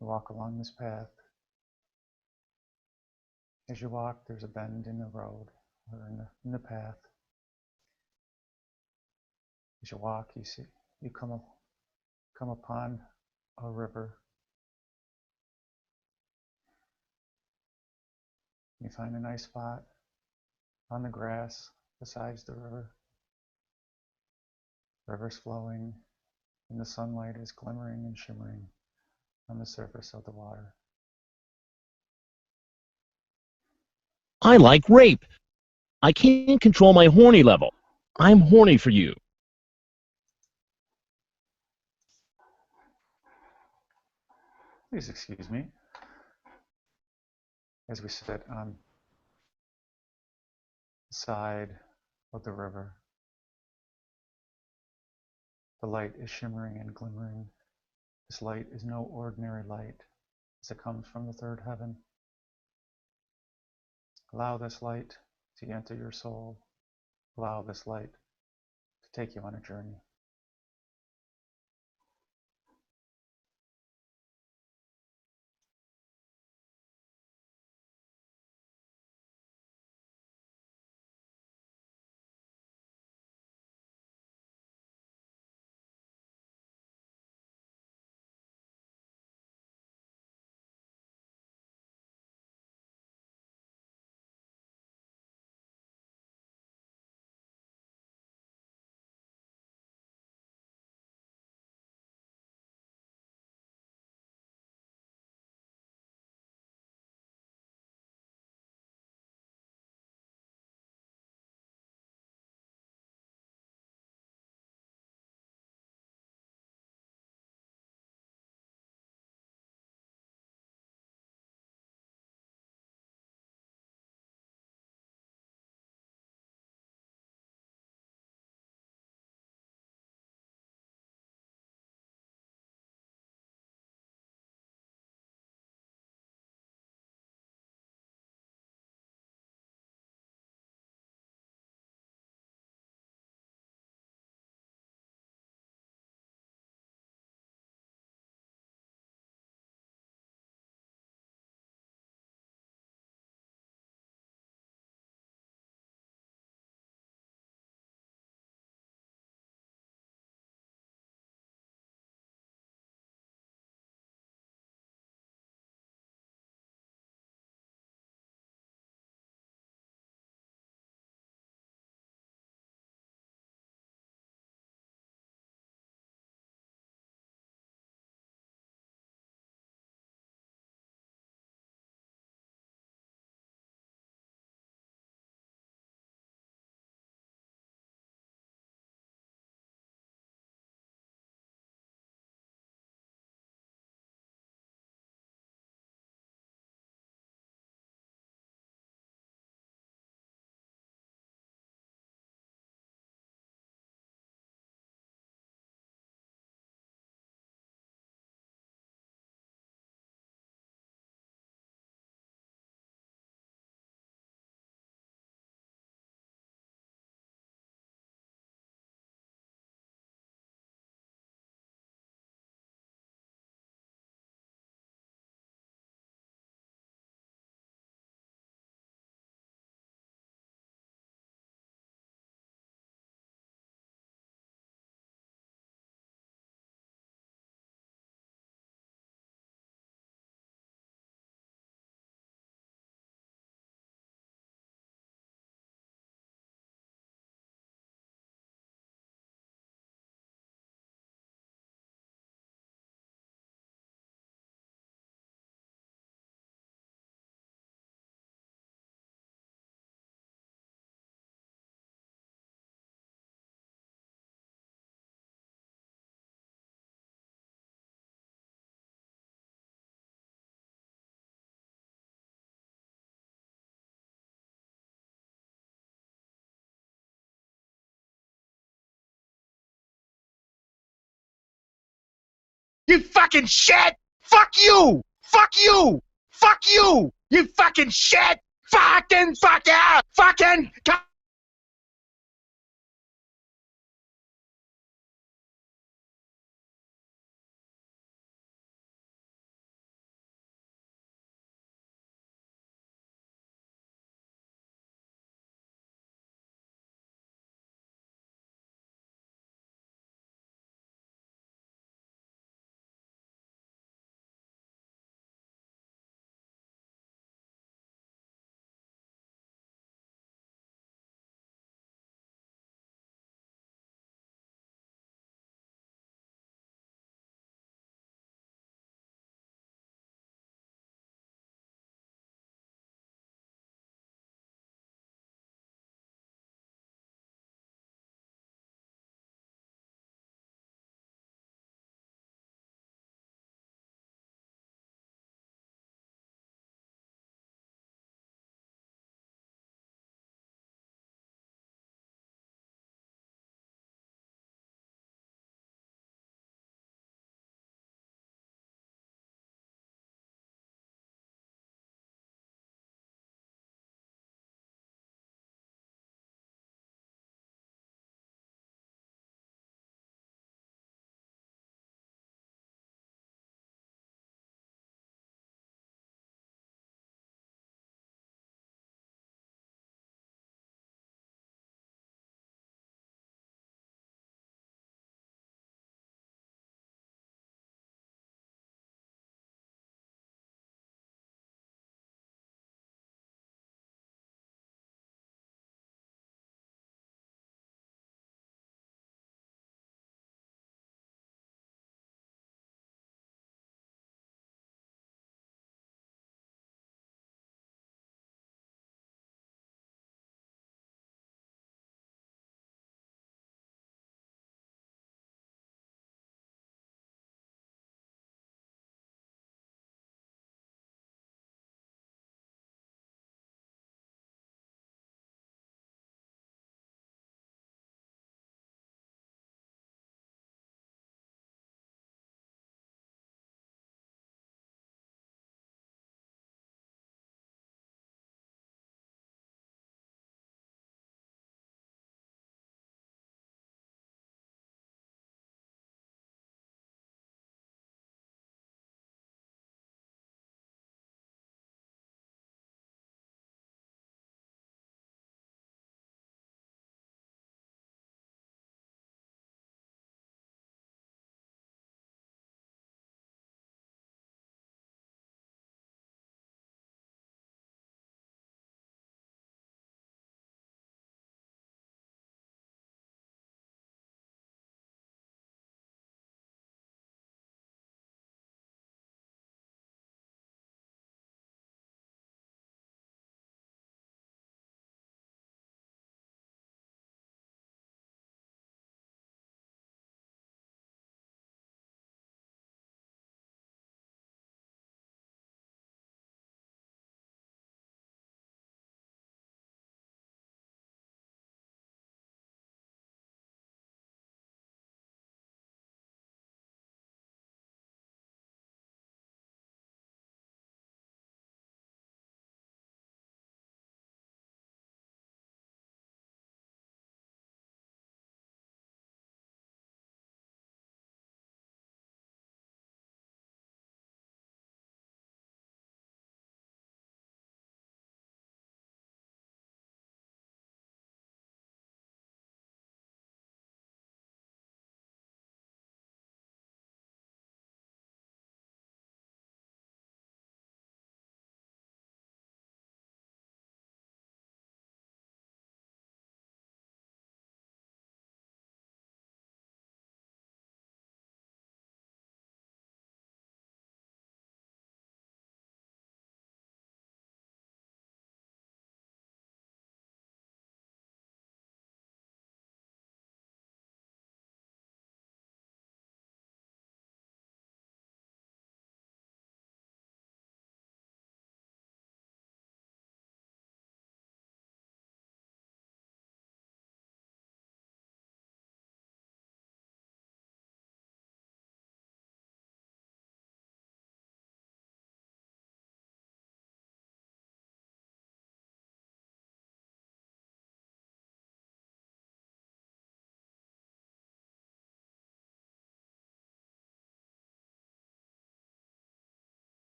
[SPEAKER 1] You walk along this path. As you walk, there's a bend in the road or in the path. As you walk, you come upon a river. You find a nice spot on the grass beside the river. The river's flowing, and the sunlight is glimmering and shimmering on the surface of the water.
[SPEAKER 8] I like rape. I can't control my horny level. I'm horny for you.
[SPEAKER 1] Please excuse me as we sit on the side of the river. The light is shimmering and glimmering. This light is no ordinary light, as it comes from the third heaven. Allow this light to enter your soul. Allow this light to take you on a journey.
[SPEAKER 8] You fucking shit! Fuck you! Fuck you! Fuck you! You fucking shit! Fucking fuck yeah! Fucking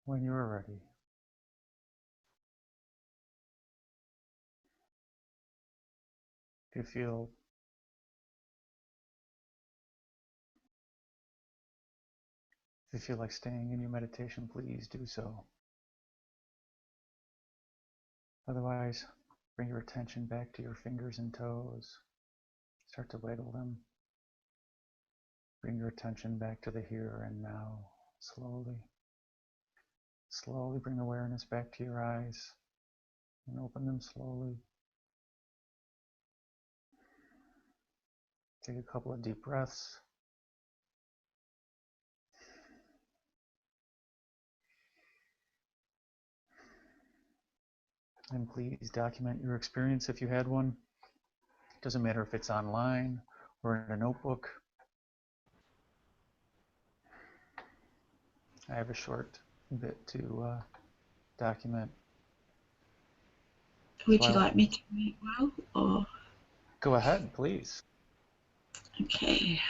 [SPEAKER 1] when you're ready. If you feel like staying in your meditation, please do so. Otherwise, bring your attention back to your fingers and toes. Start to wiggle them. Bring your attention back to the here and now, slowly. Slowly bring awareness back to your eyes and open them slowly. Take a couple of deep breaths. And please document your experience if you had one. It doesn't matter if it's online or in a notebook. I have a short bit to document.
[SPEAKER 4] Would
[SPEAKER 1] So
[SPEAKER 4] you like me to read well, or?
[SPEAKER 1] Go ahead, please.
[SPEAKER 4] Okay.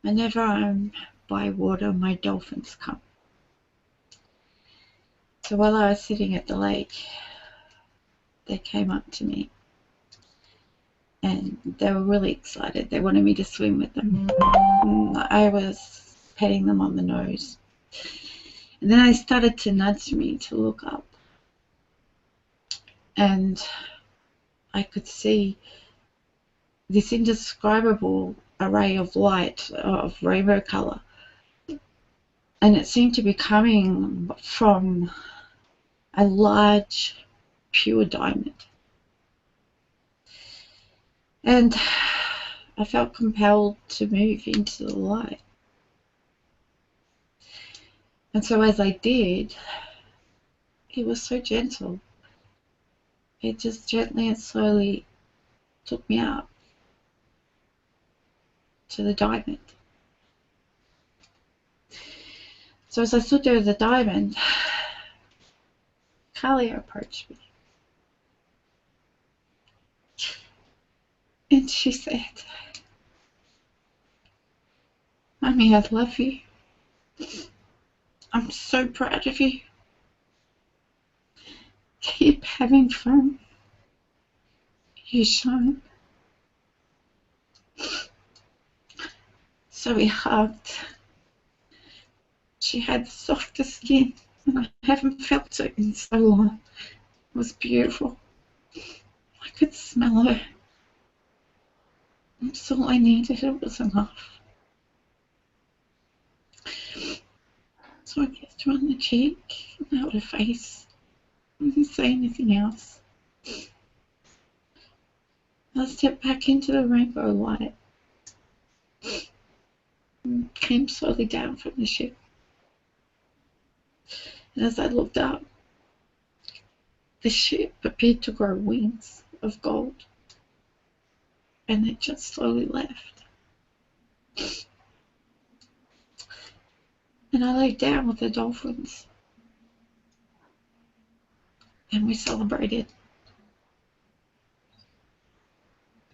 [SPEAKER 4] Whenever I'm by water, my dolphins come. So while I was sitting at the lake, they came up to me and they were really excited. They wanted me to swim with them. I was petting them on the nose. And then they started to nudge me to look up. And I could see this indescribable array of light of rainbow color. And it seemed to be coming from a large, pure diamond. And I felt compelled to move into the light. And so as I did, it was so gentle. It just gently and slowly took me up to the diamond. So as I stood there at the diamond, Kalia approached me. And she said, "Mommy, I love you. I'm so proud of you. Keep having fun. You shine." So we hugged. She had the softest skin, and I haven't felt it in so long. It was beautiful. I could smell her. That's all I needed. It was enough. So I kissed her on the cheek, and held her face. I didn't say anything else. I stepped back into the rainbow light and came slowly down from the ship. And as I looked up, the ship appeared to grow wings of gold, and it just slowly left. And I laid down with the dolphins, and we celebrated.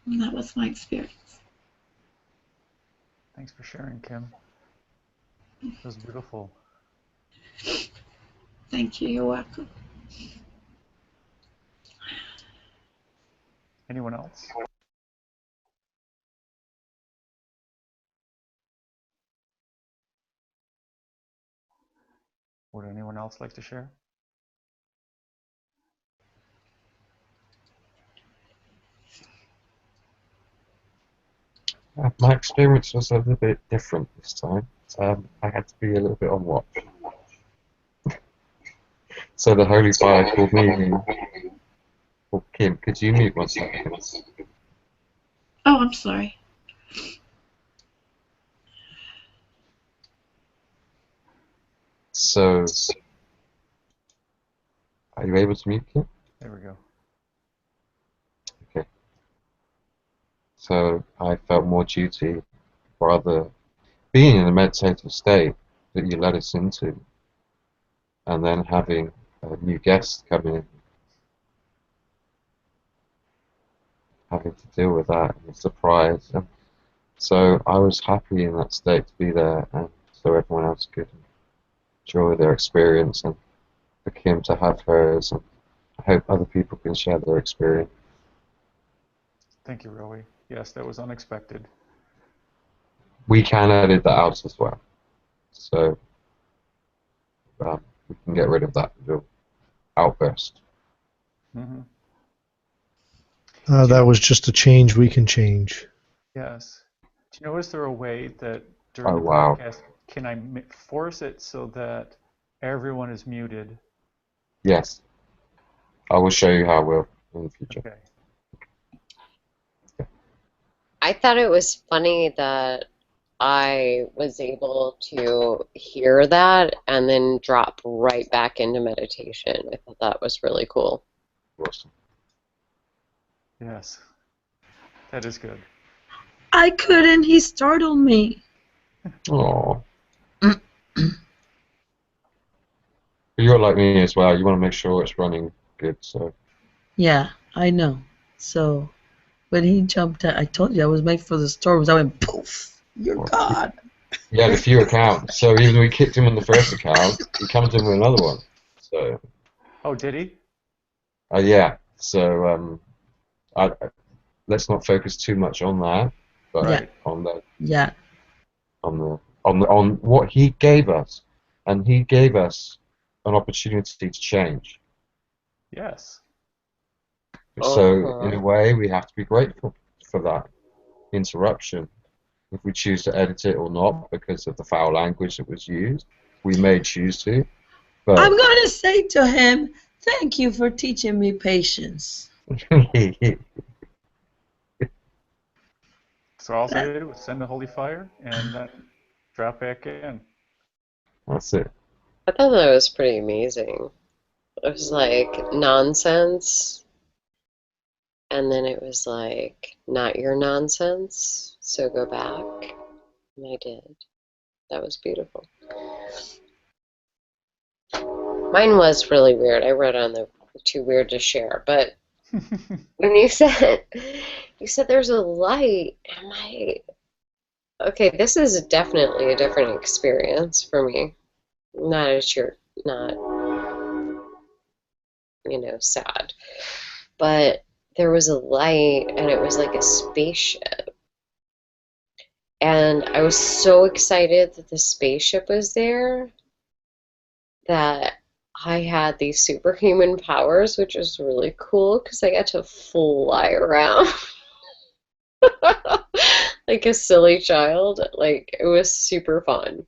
[SPEAKER 4] And that was my experience.
[SPEAKER 1] Thanks for sharing, Kim. It was beautiful.
[SPEAKER 4] Thank you. You're welcome.
[SPEAKER 1] Anyone else? Would anyone else like to share?
[SPEAKER 2] My experience was a little bit different this time. I had to be a little bit on watch. So the Holy Fire called me in. Oh, Kim, could you mute 1 second?
[SPEAKER 4] Oh, I'm sorry.
[SPEAKER 2] So, are you able to mute, Kim?
[SPEAKER 1] There we go.
[SPEAKER 2] Okay. So I felt more duty for being in a meditative state that you led us into, and then having a new guest come in, having to deal with that and the surprise. And so I was happy in that state to be there and so everyone else could enjoy their experience, and for Kim to have hers, and I hope other people can share their experience.
[SPEAKER 1] Thank you, Rowie. Yes, that was unexpected.
[SPEAKER 2] We can edit that out as well, so we can get rid of that little outburst.
[SPEAKER 1] Mm-hmm.
[SPEAKER 7] That was just a change we can change.
[SPEAKER 1] Yes. Do you know, is there a way that during
[SPEAKER 2] Oh,
[SPEAKER 1] the
[SPEAKER 2] wow.
[SPEAKER 1] podcast, can I force it so that everyone is muted?
[SPEAKER 2] Yes, I will show you how we'll in the future.
[SPEAKER 1] Okay.
[SPEAKER 6] I thought it was funny that I was able to hear that and then drop right back into meditation. I thought that was really cool.
[SPEAKER 2] Awesome.
[SPEAKER 1] Yes. That is good.
[SPEAKER 5] I couldn't. He startled me.
[SPEAKER 2] Oh. You're like me as well. You want to make sure it's running good, so.
[SPEAKER 5] Yeah, I know. So when he jumped out, I told you I was made for the storms. I went poof. You're gone.
[SPEAKER 2] He had a few accounts, so even though we kicked him on the first account, he comes in with another one. So.
[SPEAKER 1] Oh, did he?
[SPEAKER 2] Yeah. So let's not focus too much on that, but
[SPEAKER 1] Right.
[SPEAKER 2] on what he gave us, and he gave us an opportunity to change.
[SPEAKER 1] Yes.
[SPEAKER 2] So in a way, we have to be grateful for that interruption. If we choose to edit it or not because of the foul language that was used, we may choose to. But
[SPEAKER 5] I'm going to say to him, thank you for teaching me patience.
[SPEAKER 1] So all I did was send the holy fire and then drop back in.
[SPEAKER 2] That's it.
[SPEAKER 6] I thought that was pretty amazing. It was like nonsense, and then it was like not your nonsense, so go back. And I did. That was beautiful. Mine was really weird. I wrote on the too weird to share, but when you said there's a light, okay, this is definitely a different experience for me. Not as you're not, sad. But there was a light and it was like a spaceship. And I was so excited that the spaceship was there that I had these superhuman powers, which was really cool because I got to fly around like a silly child. Like, it was super fun.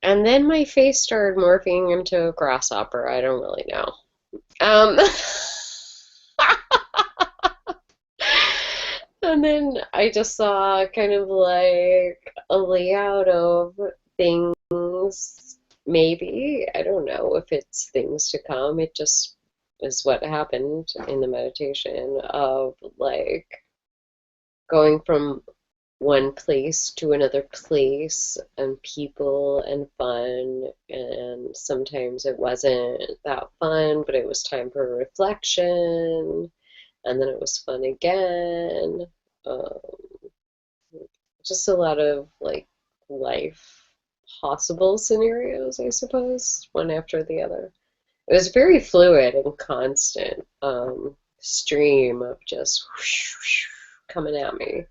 [SPEAKER 6] And then my face started morphing into a grasshopper. I don't really know. And then I just saw kind of like a layout of things, maybe. I don't know if it's things to come. It just is what happened in the meditation of like going from one place to another place and people and fun, and sometimes it wasn't that fun, but it was time for reflection, and then it was fun again. Just a lot of like life possible scenarios, I suppose, one after the other. It was very fluid and constant stream of just whoosh, whoosh, coming at me.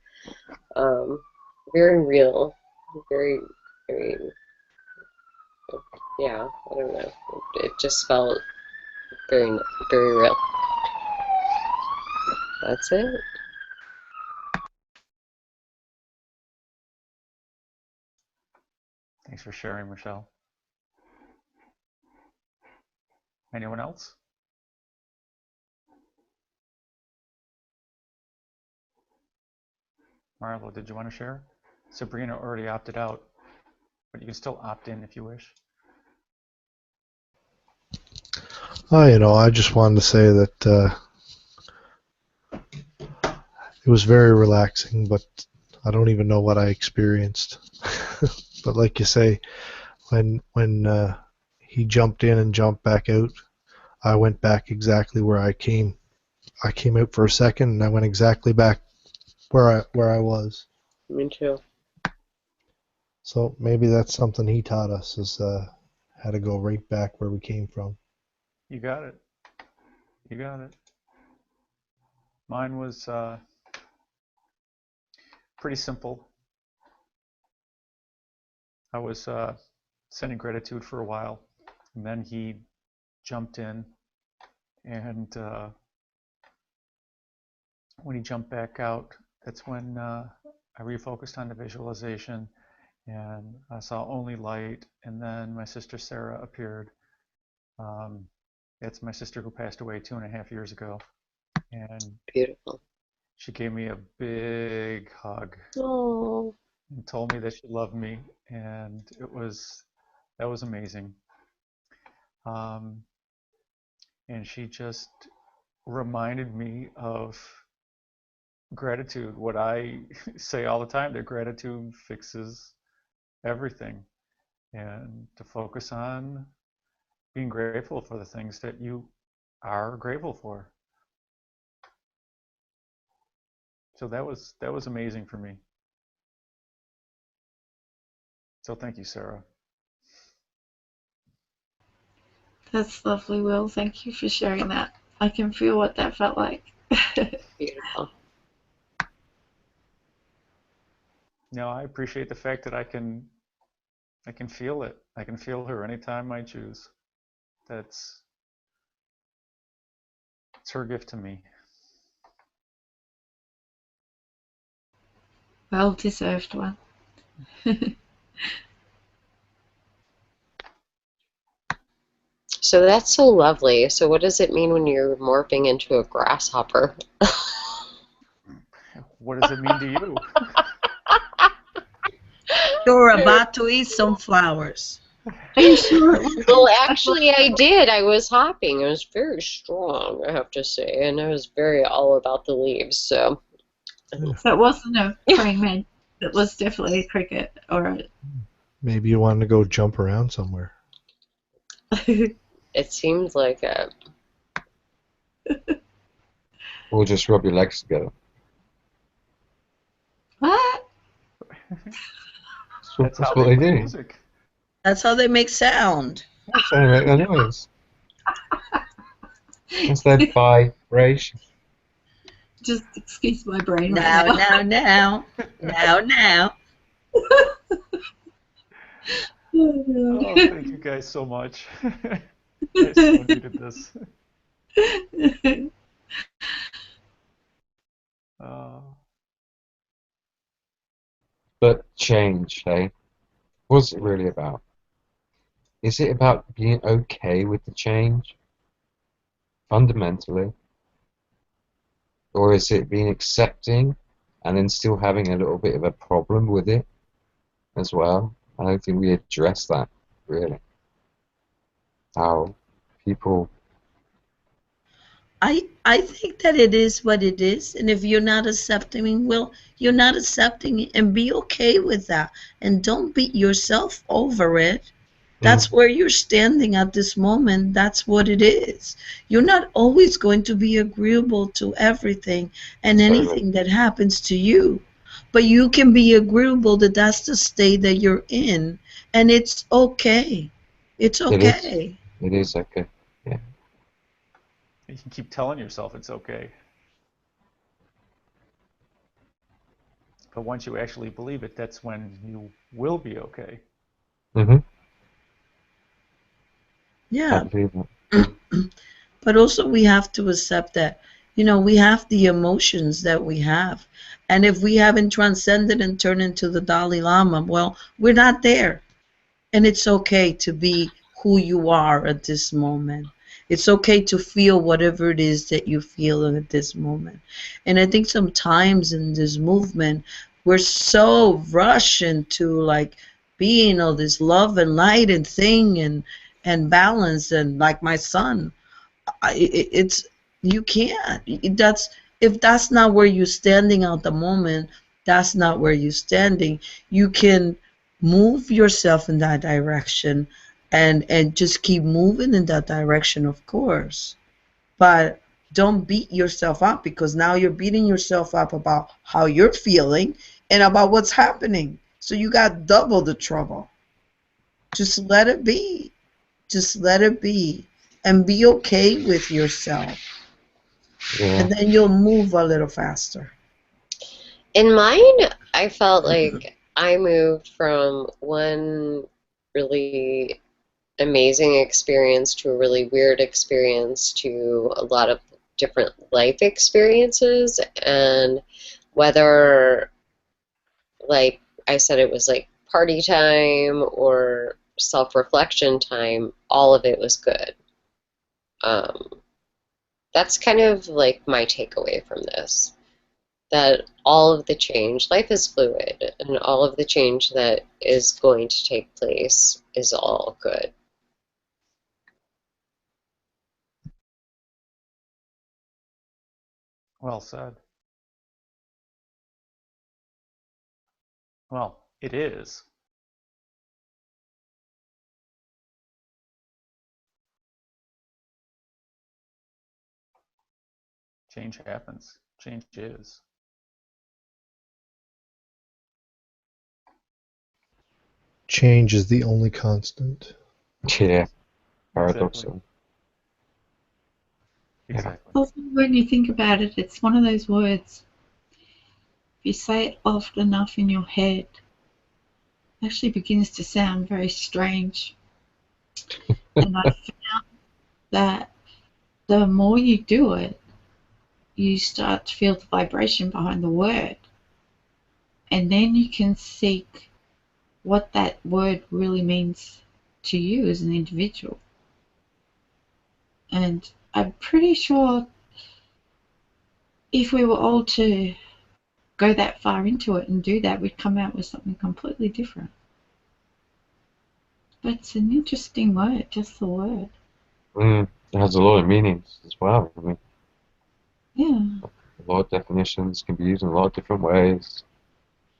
[SPEAKER 6] Very real, very, very, yeah, I don't know. It just felt very, very real. That's it.
[SPEAKER 1] Thanks for sharing, Michelle. Anyone else? Marlo, did you want to share? Sabrina already opted out, but you can still opt in if you wish.
[SPEAKER 7] I just wanted to say that it was very relaxing, but I don't even know what I experienced. But like you say, when he jumped in and jumped back out, I went back exactly where I came. I came out for a second, and I went exactly back where I was.
[SPEAKER 6] Me too.
[SPEAKER 7] So maybe that's something he taught us, is how to go right back where we came from.
[SPEAKER 1] You got it. You got it. Mine was pretty simple. I was sending gratitude for a while, and then he jumped in, and when he jumped back out, that's when I refocused on the visualization, and I saw only light, and then my sister Sarah appeared. It's my sister who passed away 2.5 years ago, and
[SPEAKER 6] Beautiful.
[SPEAKER 1] she gave me a big hug
[SPEAKER 6] Oh,
[SPEAKER 1] and told me that she loved me, and that was amazing. And she just reminded me of gratitude, what I say all the time, that gratitude fixes everything, and to focus on being grateful for the things that you are grateful for. So that was amazing for me. So thank you, Sarah.
[SPEAKER 4] That's lovely, Will. Thank you for sharing that. I can feel what that felt like.
[SPEAKER 6] beautiful.
[SPEAKER 1] No, I appreciate the fact that I can feel it. I can feel her anytime I choose. It's her gift to me.
[SPEAKER 4] Well deserved one.
[SPEAKER 6] So that's so lovely. So what does it mean when you're morphing into a grasshopper?
[SPEAKER 1] What does it mean to you?
[SPEAKER 5] You're about to eat some flowers.
[SPEAKER 4] Are you sure?
[SPEAKER 6] Well, actually, I did. I was hopping. It was very strong, I have to say, and I was very all about the leaves. So
[SPEAKER 4] So it wasn't a praying man. It was definitely a cricket. Or
[SPEAKER 7] Maybe you wanted to go jump around somewhere.
[SPEAKER 6] it seems like it.
[SPEAKER 2] Or just rub your legs together.
[SPEAKER 4] what?
[SPEAKER 1] That's how
[SPEAKER 2] what
[SPEAKER 1] they
[SPEAKER 2] they
[SPEAKER 1] play
[SPEAKER 2] do.
[SPEAKER 1] music.
[SPEAKER 5] That's how they make sound.
[SPEAKER 2] That's how they make their noise. It's their vibration.
[SPEAKER 4] Just excuse my brain
[SPEAKER 5] Now,
[SPEAKER 4] right now.
[SPEAKER 5] now, now, now, now.
[SPEAKER 1] Oh, thank you guys so much. I so needed this.
[SPEAKER 2] But change, hey? What's it really about? Is it about being okay with the change, fundamentally? Or is it being accepting and then still having a little bit of a problem with it as well? I don't think we address that, really. How people...
[SPEAKER 5] I think that it is what it is, and if you're not accepting, well, you're not accepting it, and be okay with that, and don't beat yourself over it. That's where you're standing at this moment. That's what it is. You're not always going to be agreeable to everything and anything that happens to you, but you can be agreeable that that's the state that you're in, and it's okay. It's okay.
[SPEAKER 2] It is okay. Yeah.
[SPEAKER 1] You can keep telling yourself it's okay. But once you actually believe it, that's when you will be okay.
[SPEAKER 2] Mm-hmm.
[SPEAKER 5] Yeah. But also we have to accept that, we have the emotions that we have. And if we haven't transcended and turned into the Dalai Lama, well, we're not there. And it's okay to be who you are at this moment. It's okay to feel whatever it is that you feel at this moment. And I think sometimes in this movement, we're so rushed into like being all this love and light and thing and balance, and like my son, it's you can't. If that's not where you're standing at the moment, that's not where you're standing. You can move yourself in that direction and just keep moving in that direction, of course, but don't beat yourself up, because now you're beating yourself up about how you're feeling and about what's happening. So you got double the trouble. Just let it be. Just let it be. And be okay with yourself.
[SPEAKER 2] Yeah.
[SPEAKER 5] And then you'll move a little faster.
[SPEAKER 6] In mine, I felt like I moved from one really amazing experience to a really weird experience to a lot of different life experiences. And whether, like I said, it was like party time or self-reflection time, all of it was good. That's kind of like my takeaway from this. That all of the change, life is fluid, and all of the change that is going to take place is all good.
[SPEAKER 1] Well said. Well, it is. Change happens. Change is.
[SPEAKER 7] Change is the only constant.
[SPEAKER 2] Yeah.
[SPEAKER 1] Exactly.
[SPEAKER 2] Paradoxal. Yeah.
[SPEAKER 1] Exactly.
[SPEAKER 4] Also, when you think about it, it's one of those words, if you say it often enough in your head, it actually begins to sound very strange. And I found that the more you do it, you start to feel the vibration behind the word. And then you can seek what that word really means to you as an individual. And I'm pretty sure if we were all to go that far into it and do that, we'd come out with something completely different. But it's an interesting word, just the word.
[SPEAKER 2] It has a lot of meanings as well. I mean,
[SPEAKER 4] Yeah.
[SPEAKER 2] a lot of definitions can be used in a lot of different ways.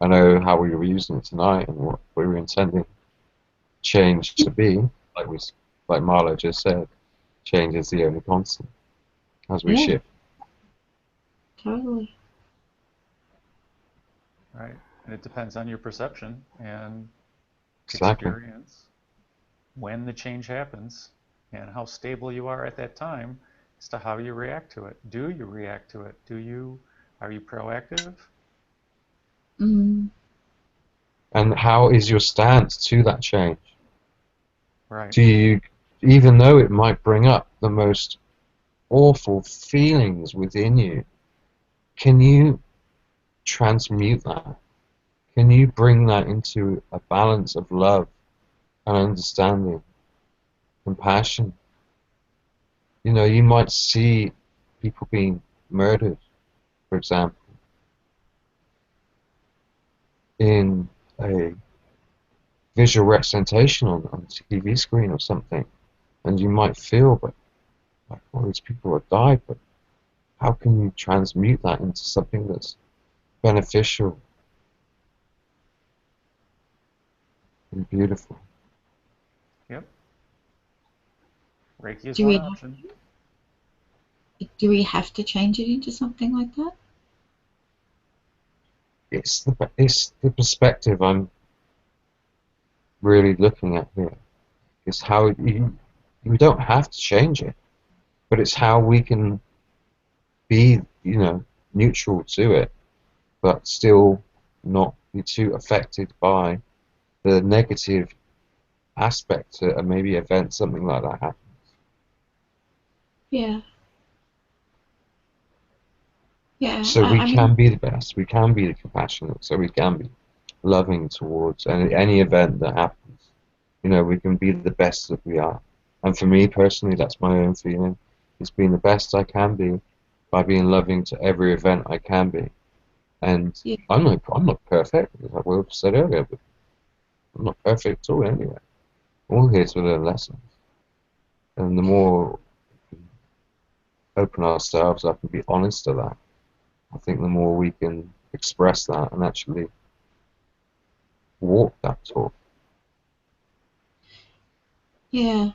[SPEAKER 2] I know how we were using it tonight and what we were intending change to be, like Marlo just said, change is the only constant as we
[SPEAKER 4] Yeah,
[SPEAKER 2] shift.
[SPEAKER 4] totally.
[SPEAKER 1] Right. And it depends on your perception and
[SPEAKER 2] Exactly.
[SPEAKER 1] experience when the change happens and how stable you are at that time as to how you react to it. Do you react to it? Are you proactive?
[SPEAKER 4] Mm,
[SPEAKER 2] And how is your stance to that change?
[SPEAKER 1] Right.
[SPEAKER 2] Do you, even though it might bring up the most awful feelings within you, can you transmute that? Can you bring that into a balance of love and understanding, compassion? You know, you might see people being murdered, for example, in a visual representation on a TV screen or something, and you might feel, but like, all these people have died, but how can you transmute that into something that's beneficial and beautiful?
[SPEAKER 1] Yep. Reiki is
[SPEAKER 4] do
[SPEAKER 1] one
[SPEAKER 4] we
[SPEAKER 1] option.
[SPEAKER 4] do we have to change it into something like that?
[SPEAKER 2] It's the perspective I'm really looking at here. It's how you don't have to change it, but it's how we can be, you know, neutral to it, but still not be too affected by the negative aspect to maybe event something like that happen.
[SPEAKER 4] Yeah. Yeah.
[SPEAKER 2] So we
[SPEAKER 4] I mean,
[SPEAKER 2] can be the best, we can be the compassionate, so we can be loving towards any event that happens. You know, we can be the best that we are. And for me personally, that's my own feeling. It's being the best I can be by being loving to every event I can be. And
[SPEAKER 4] yeah.
[SPEAKER 2] I'm not perfect, as I will said earlier, but I'm not perfect at all anyway. We're all here to learn lessons. And the more we open ourselves up and be honest to that, I think the more we can express that and actually walk that talk.
[SPEAKER 4] Yeah.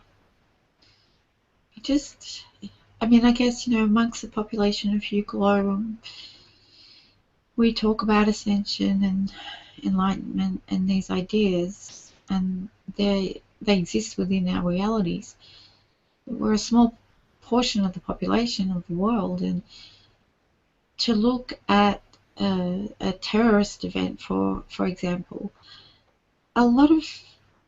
[SPEAKER 4] Just, I mean, I guess, amongst the population of Euclid, we talk about ascension enlightenment and these ideas, and they exist within our realities. We're a small portion of the population of the world, and to look at a terrorist event, for example, a lot of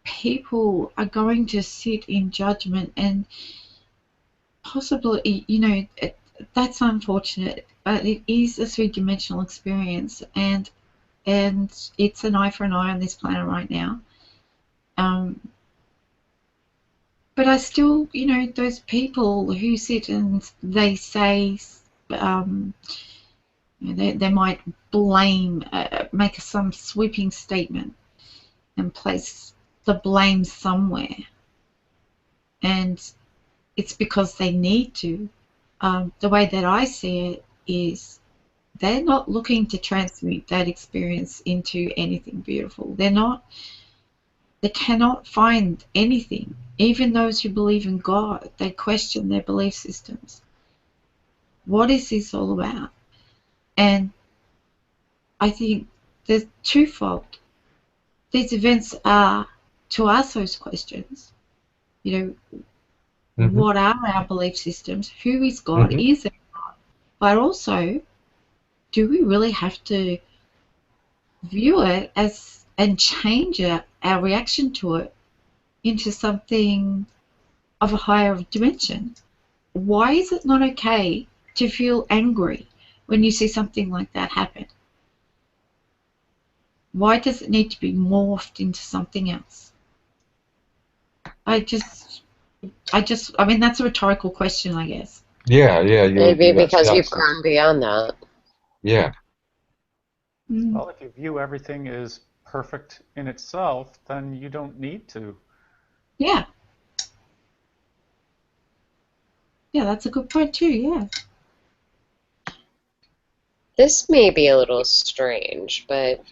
[SPEAKER 4] people are going to sit in judgment, and possibly, that's unfortunate, but it is a three-dimensional experience, and it's an eye for an eye on this planet right now. But I still, those people who sit and they say, they might blame, make some sweeping statement and place the blame somewhere. And it's because they need to. The way that I see it is they're not looking to transmute that experience into anything beautiful. They cannot find anything. Even those who believe in God, they question their belief systems. What is this all about? And I think there's twofold. These events are to ask those questions. What are our belief systems? Who is God? Is there God? But also, do we really have to view it as and change our reaction to it into something of a higher dimension? Why is it not okay to feel angry when you see something like that happen? Why does it need to be morphed into something else? I mean, that's a rhetorical question, I guess.
[SPEAKER 2] Yeah.
[SPEAKER 6] Maybe because you've grown beyond that.
[SPEAKER 2] Yeah.
[SPEAKER 1] Well, if you view everything as perfect in itself, then you don't need to.
[SPEAKER 4] Yeah. Yeah, that's a good point too, yeah.
[SPEAKER 6] This may be a little strange, but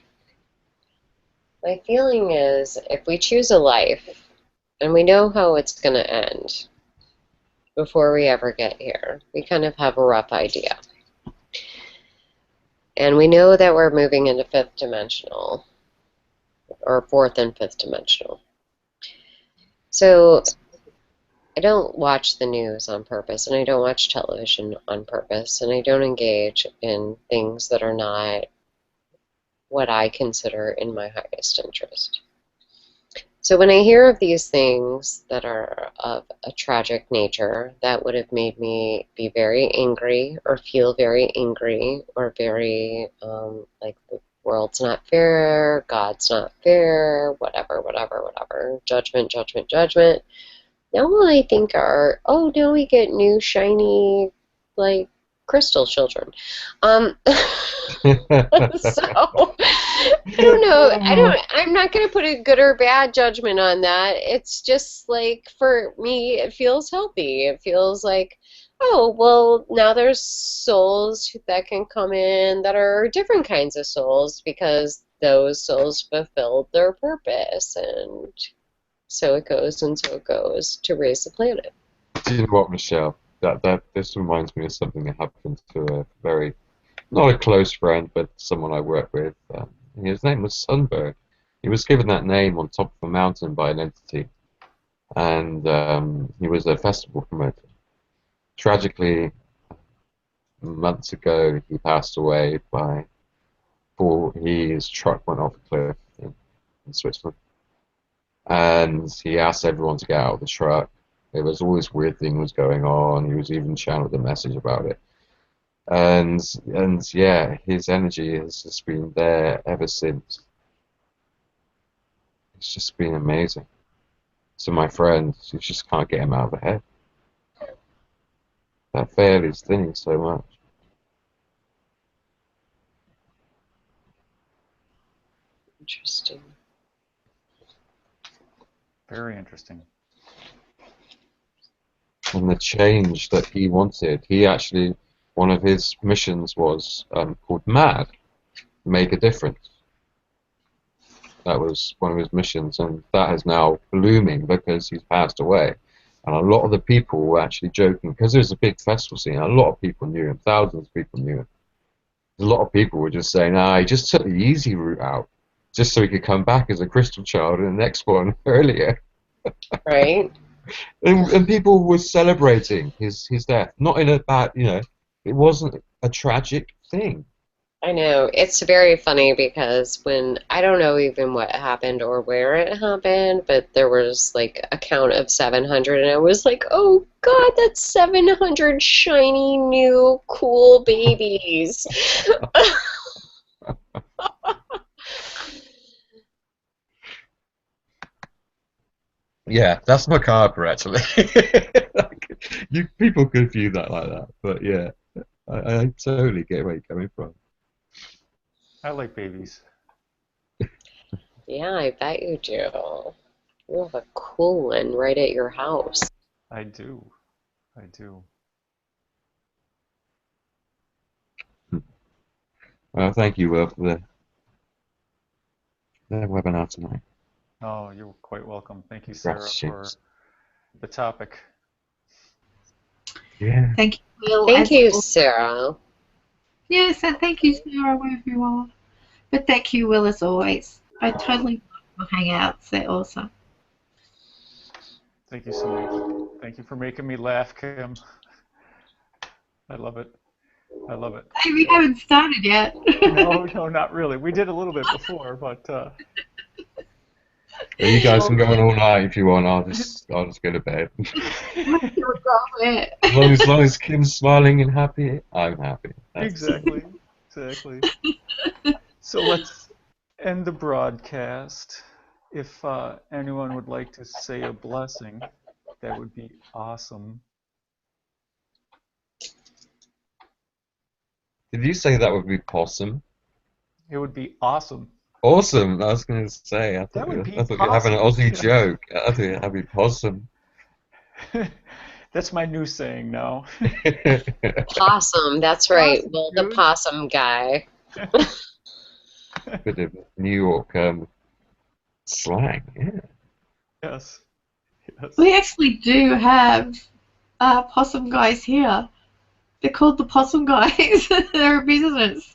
[SPEAKER 6] my feeling is if we choose a life and we know how it's going to end before we ever get here, we kind of have a rough idea. And we know that we're moving into fifth dimensional, or fourth and fifth dimensional. So I don't watch the news on purpose, and I don't watch television on purpose, and I don't engage in things that are not what I consider in my highest interest. So when I hear of these things that are of a tragic nature, that would have made me be very angry or feel very angry or very like the world's not fair, God's not fair, whatever, judgment. Now all I think are, oh, now we get new shiny, like, crystal children. So I don't know. I'm not going to put a good or bad judgment on that. It's just like, for me, it feels healthy. It feels like, oh, well, now there's souls that can come in that are different kinds of souls because those souls fulfilled their purpose, and so it goes and so it goes to raise the planet.
[SPEAKER 2] Do you know what, Michelle? This reminds me of something that happened to a very, not a close friend, but someone I work with. His name was Sunberg. He was given that name on top of a mountain by an entity, and he was a festival promoter. Tragically, months ago, he passed away his truck went off a cliff in Switzerland, and he asked everyone to get out of the truck. There was all this weird thing was going on. He was even channeled a message about it. And yeah, his energy has just been there ever since. It's just been amazing. So my friend, you just can't get him out of the head. That veil is thinning so much.
[SPEAKER 6] Interesting.
[SPEAKER 1] Very interesting.
[SPEAKER 2] And the change that he wanted, one of his missions was called MAD, Make a Difference. That was one of his missions, and that is now blooming because he's passed away. And a lot of the people were actually joking, because there's a big festival scene, a lot of people knew him, thousands of people knew him. A lot of people were just saying, he just took the easy route out. just so he could come back as a crystal child in the next one earlier.
[SPEAKER 6] Right?
[SPEAKER 2] And people were celebrating his death, not in a bad, it wasn't a tragic thing.
[SPEAKER 6] I know. It's very funny because when I don't know even what happened or where it happened, but there was like a count of 700, and I was like, oh God, that's 700 shiny, new, cool babies.
[SPEAKER 2] Yeah, that's macabre actually. People could view that like that, but yeah, I totally get where you're coming from.
[SPEAKER 1] I like babies.
[SPEAKER 6] Yeah, I bet you do. You have a cool one right at your house.
[SPEAKER 1] I do. I do.
[SPEAKER 2] Well, thank you, Will, for the webinar tonight.
[SPEAKER 1] Oh, you're quite welcome. Thank you, Sarah, for
[SPEAKER 2] Gratitude.
[SPEAKER 1] the topic.
[SPEAKER 2] Yeah.
[SPEAKER 4] Thank you, Will.
[SPEAKER 6] Thank
[SPEAKER 4] as
[SPEAKER 6] you,
[SPEAKER 4] well.
[SPEAKER 6] Sarah.
[SPEAKER 4] Yes, and thank you, Sarah, wherever you are. But thank you, Will, as always. I totally love your hangouts. They're awesome.
[SPEAKER 1] Thank you so much. Thank you for making me laugh, Kim. I love it. I love it.
[SPEAKER 4] Hey, we haven't started yet.
[SPEAKER 1] No, not really. We did a little bit before, but
[SPEAKER 2] Well, you guys can go on all night if you want. I'll just go to bed. As long as Kim's smiling and happy, I'm happy.
[SPEAKER 1] Exactly. So let's end the broadcast. If anyone would like to say a blessing, that would be awesome.
[SPEAKER 2] Did you say that would be possum?
[SPEAKER 1] It would be awesome.
[SPEAKER 2] Awesome. I was going to say. I
[SPEAKER 1] That
[SPEAKER 2] thought
[SPEAKER 1] would
[SPEAKER 2] you
[SPEAKER 1] be
[SPEAKER 2] were having an
[SPEAKER 1] possum.
[SPEAKER 2] Aussie joke. I thought it'd be possum.
[SPEAKER 1] That's my new saying now.
[SPEAKER 6] Possum, that's right.
[SPEAKER 1] Possum,
[SPEAKER 6] Will the
[SPEAKER 1] dude.
[SPEAKER 6] possum guy.
[SPEAKER 2] Bit of New York slang. Yeah.
[SPEAKER 1] Yes.
[SPEAKER 4] We actually do have possum guys here. They're called the possum guys. They're a business.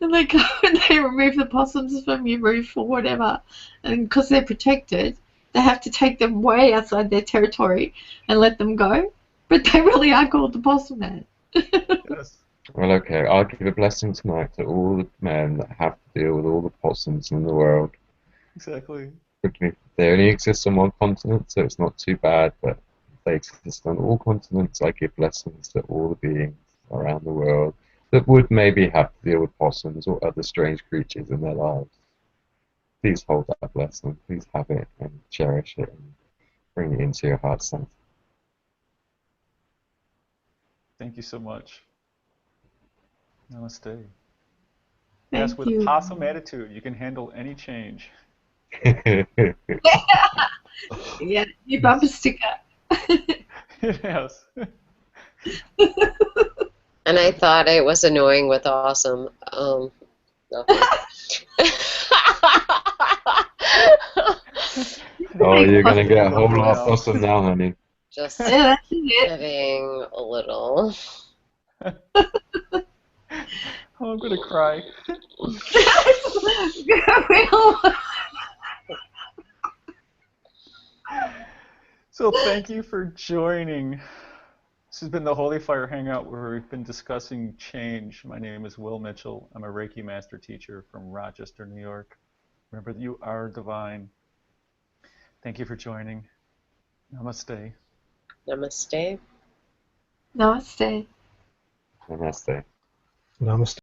[SPEAKER 4] And they go and they remove the possums from your roof or whatever. And because they're protected, they have to take them way outside their territory and let them go. But they really are called the possum man.
[SPEAKER 1] Yes.
[SPEAKER 2] Well, okay. I'll give a blessing tonight to all the men that have to deal with all the possums in the world.
[SPEAKER 1] Exactly.
[SPEAKER 2] They only exist on one continent, so it's not too bad, but they exist on all continents. I give blessings to all the beings around the world that would maybe have to deal with possums or other strange creatures in their lives. Please hold that blessing. Please have it and cherish it and bring it into your heart center.
[SPEAKER 1] Thank you so much. Namaste.
[SPEAKER 4] Thank
[SPEAKER 1] Yes, with
[SPEAKER 4] you.
[SPEAKER 1] a possum attitude, you can handle any change.
[SPEAKER 4] Yeah, your bumper sticker.
[SPEAKER 1] Yes.
[SPEAKER 6] And I thought it was annoying with awesome. Nothing.
[SPEAKER 2] Oh, you're going to get a whole
[SPEAKER 1] Now.
[SPEAKER 2] lot of possum now, honey.
[SPEAKER 6] Just
[SPEAKER 4] Yeah, that's it.
[SPEAKER 6] kidding a little.
[SPEAKER 1] Oh, I'm gonna cry. So thank you for joining. This has been the Holy Fire Hangout where we've been discussing change. My name is Will Mitchell. I'm a Reiki Master Teacher from Rochester, New York. Remember that you are divine. Thank you for joining. Namaste.
[SPEAKER 6] Namaste.
[SPEAKER 4] Namaste.
[SPEAKER 2] Namaste.
[SPEAKER 7] Namaste.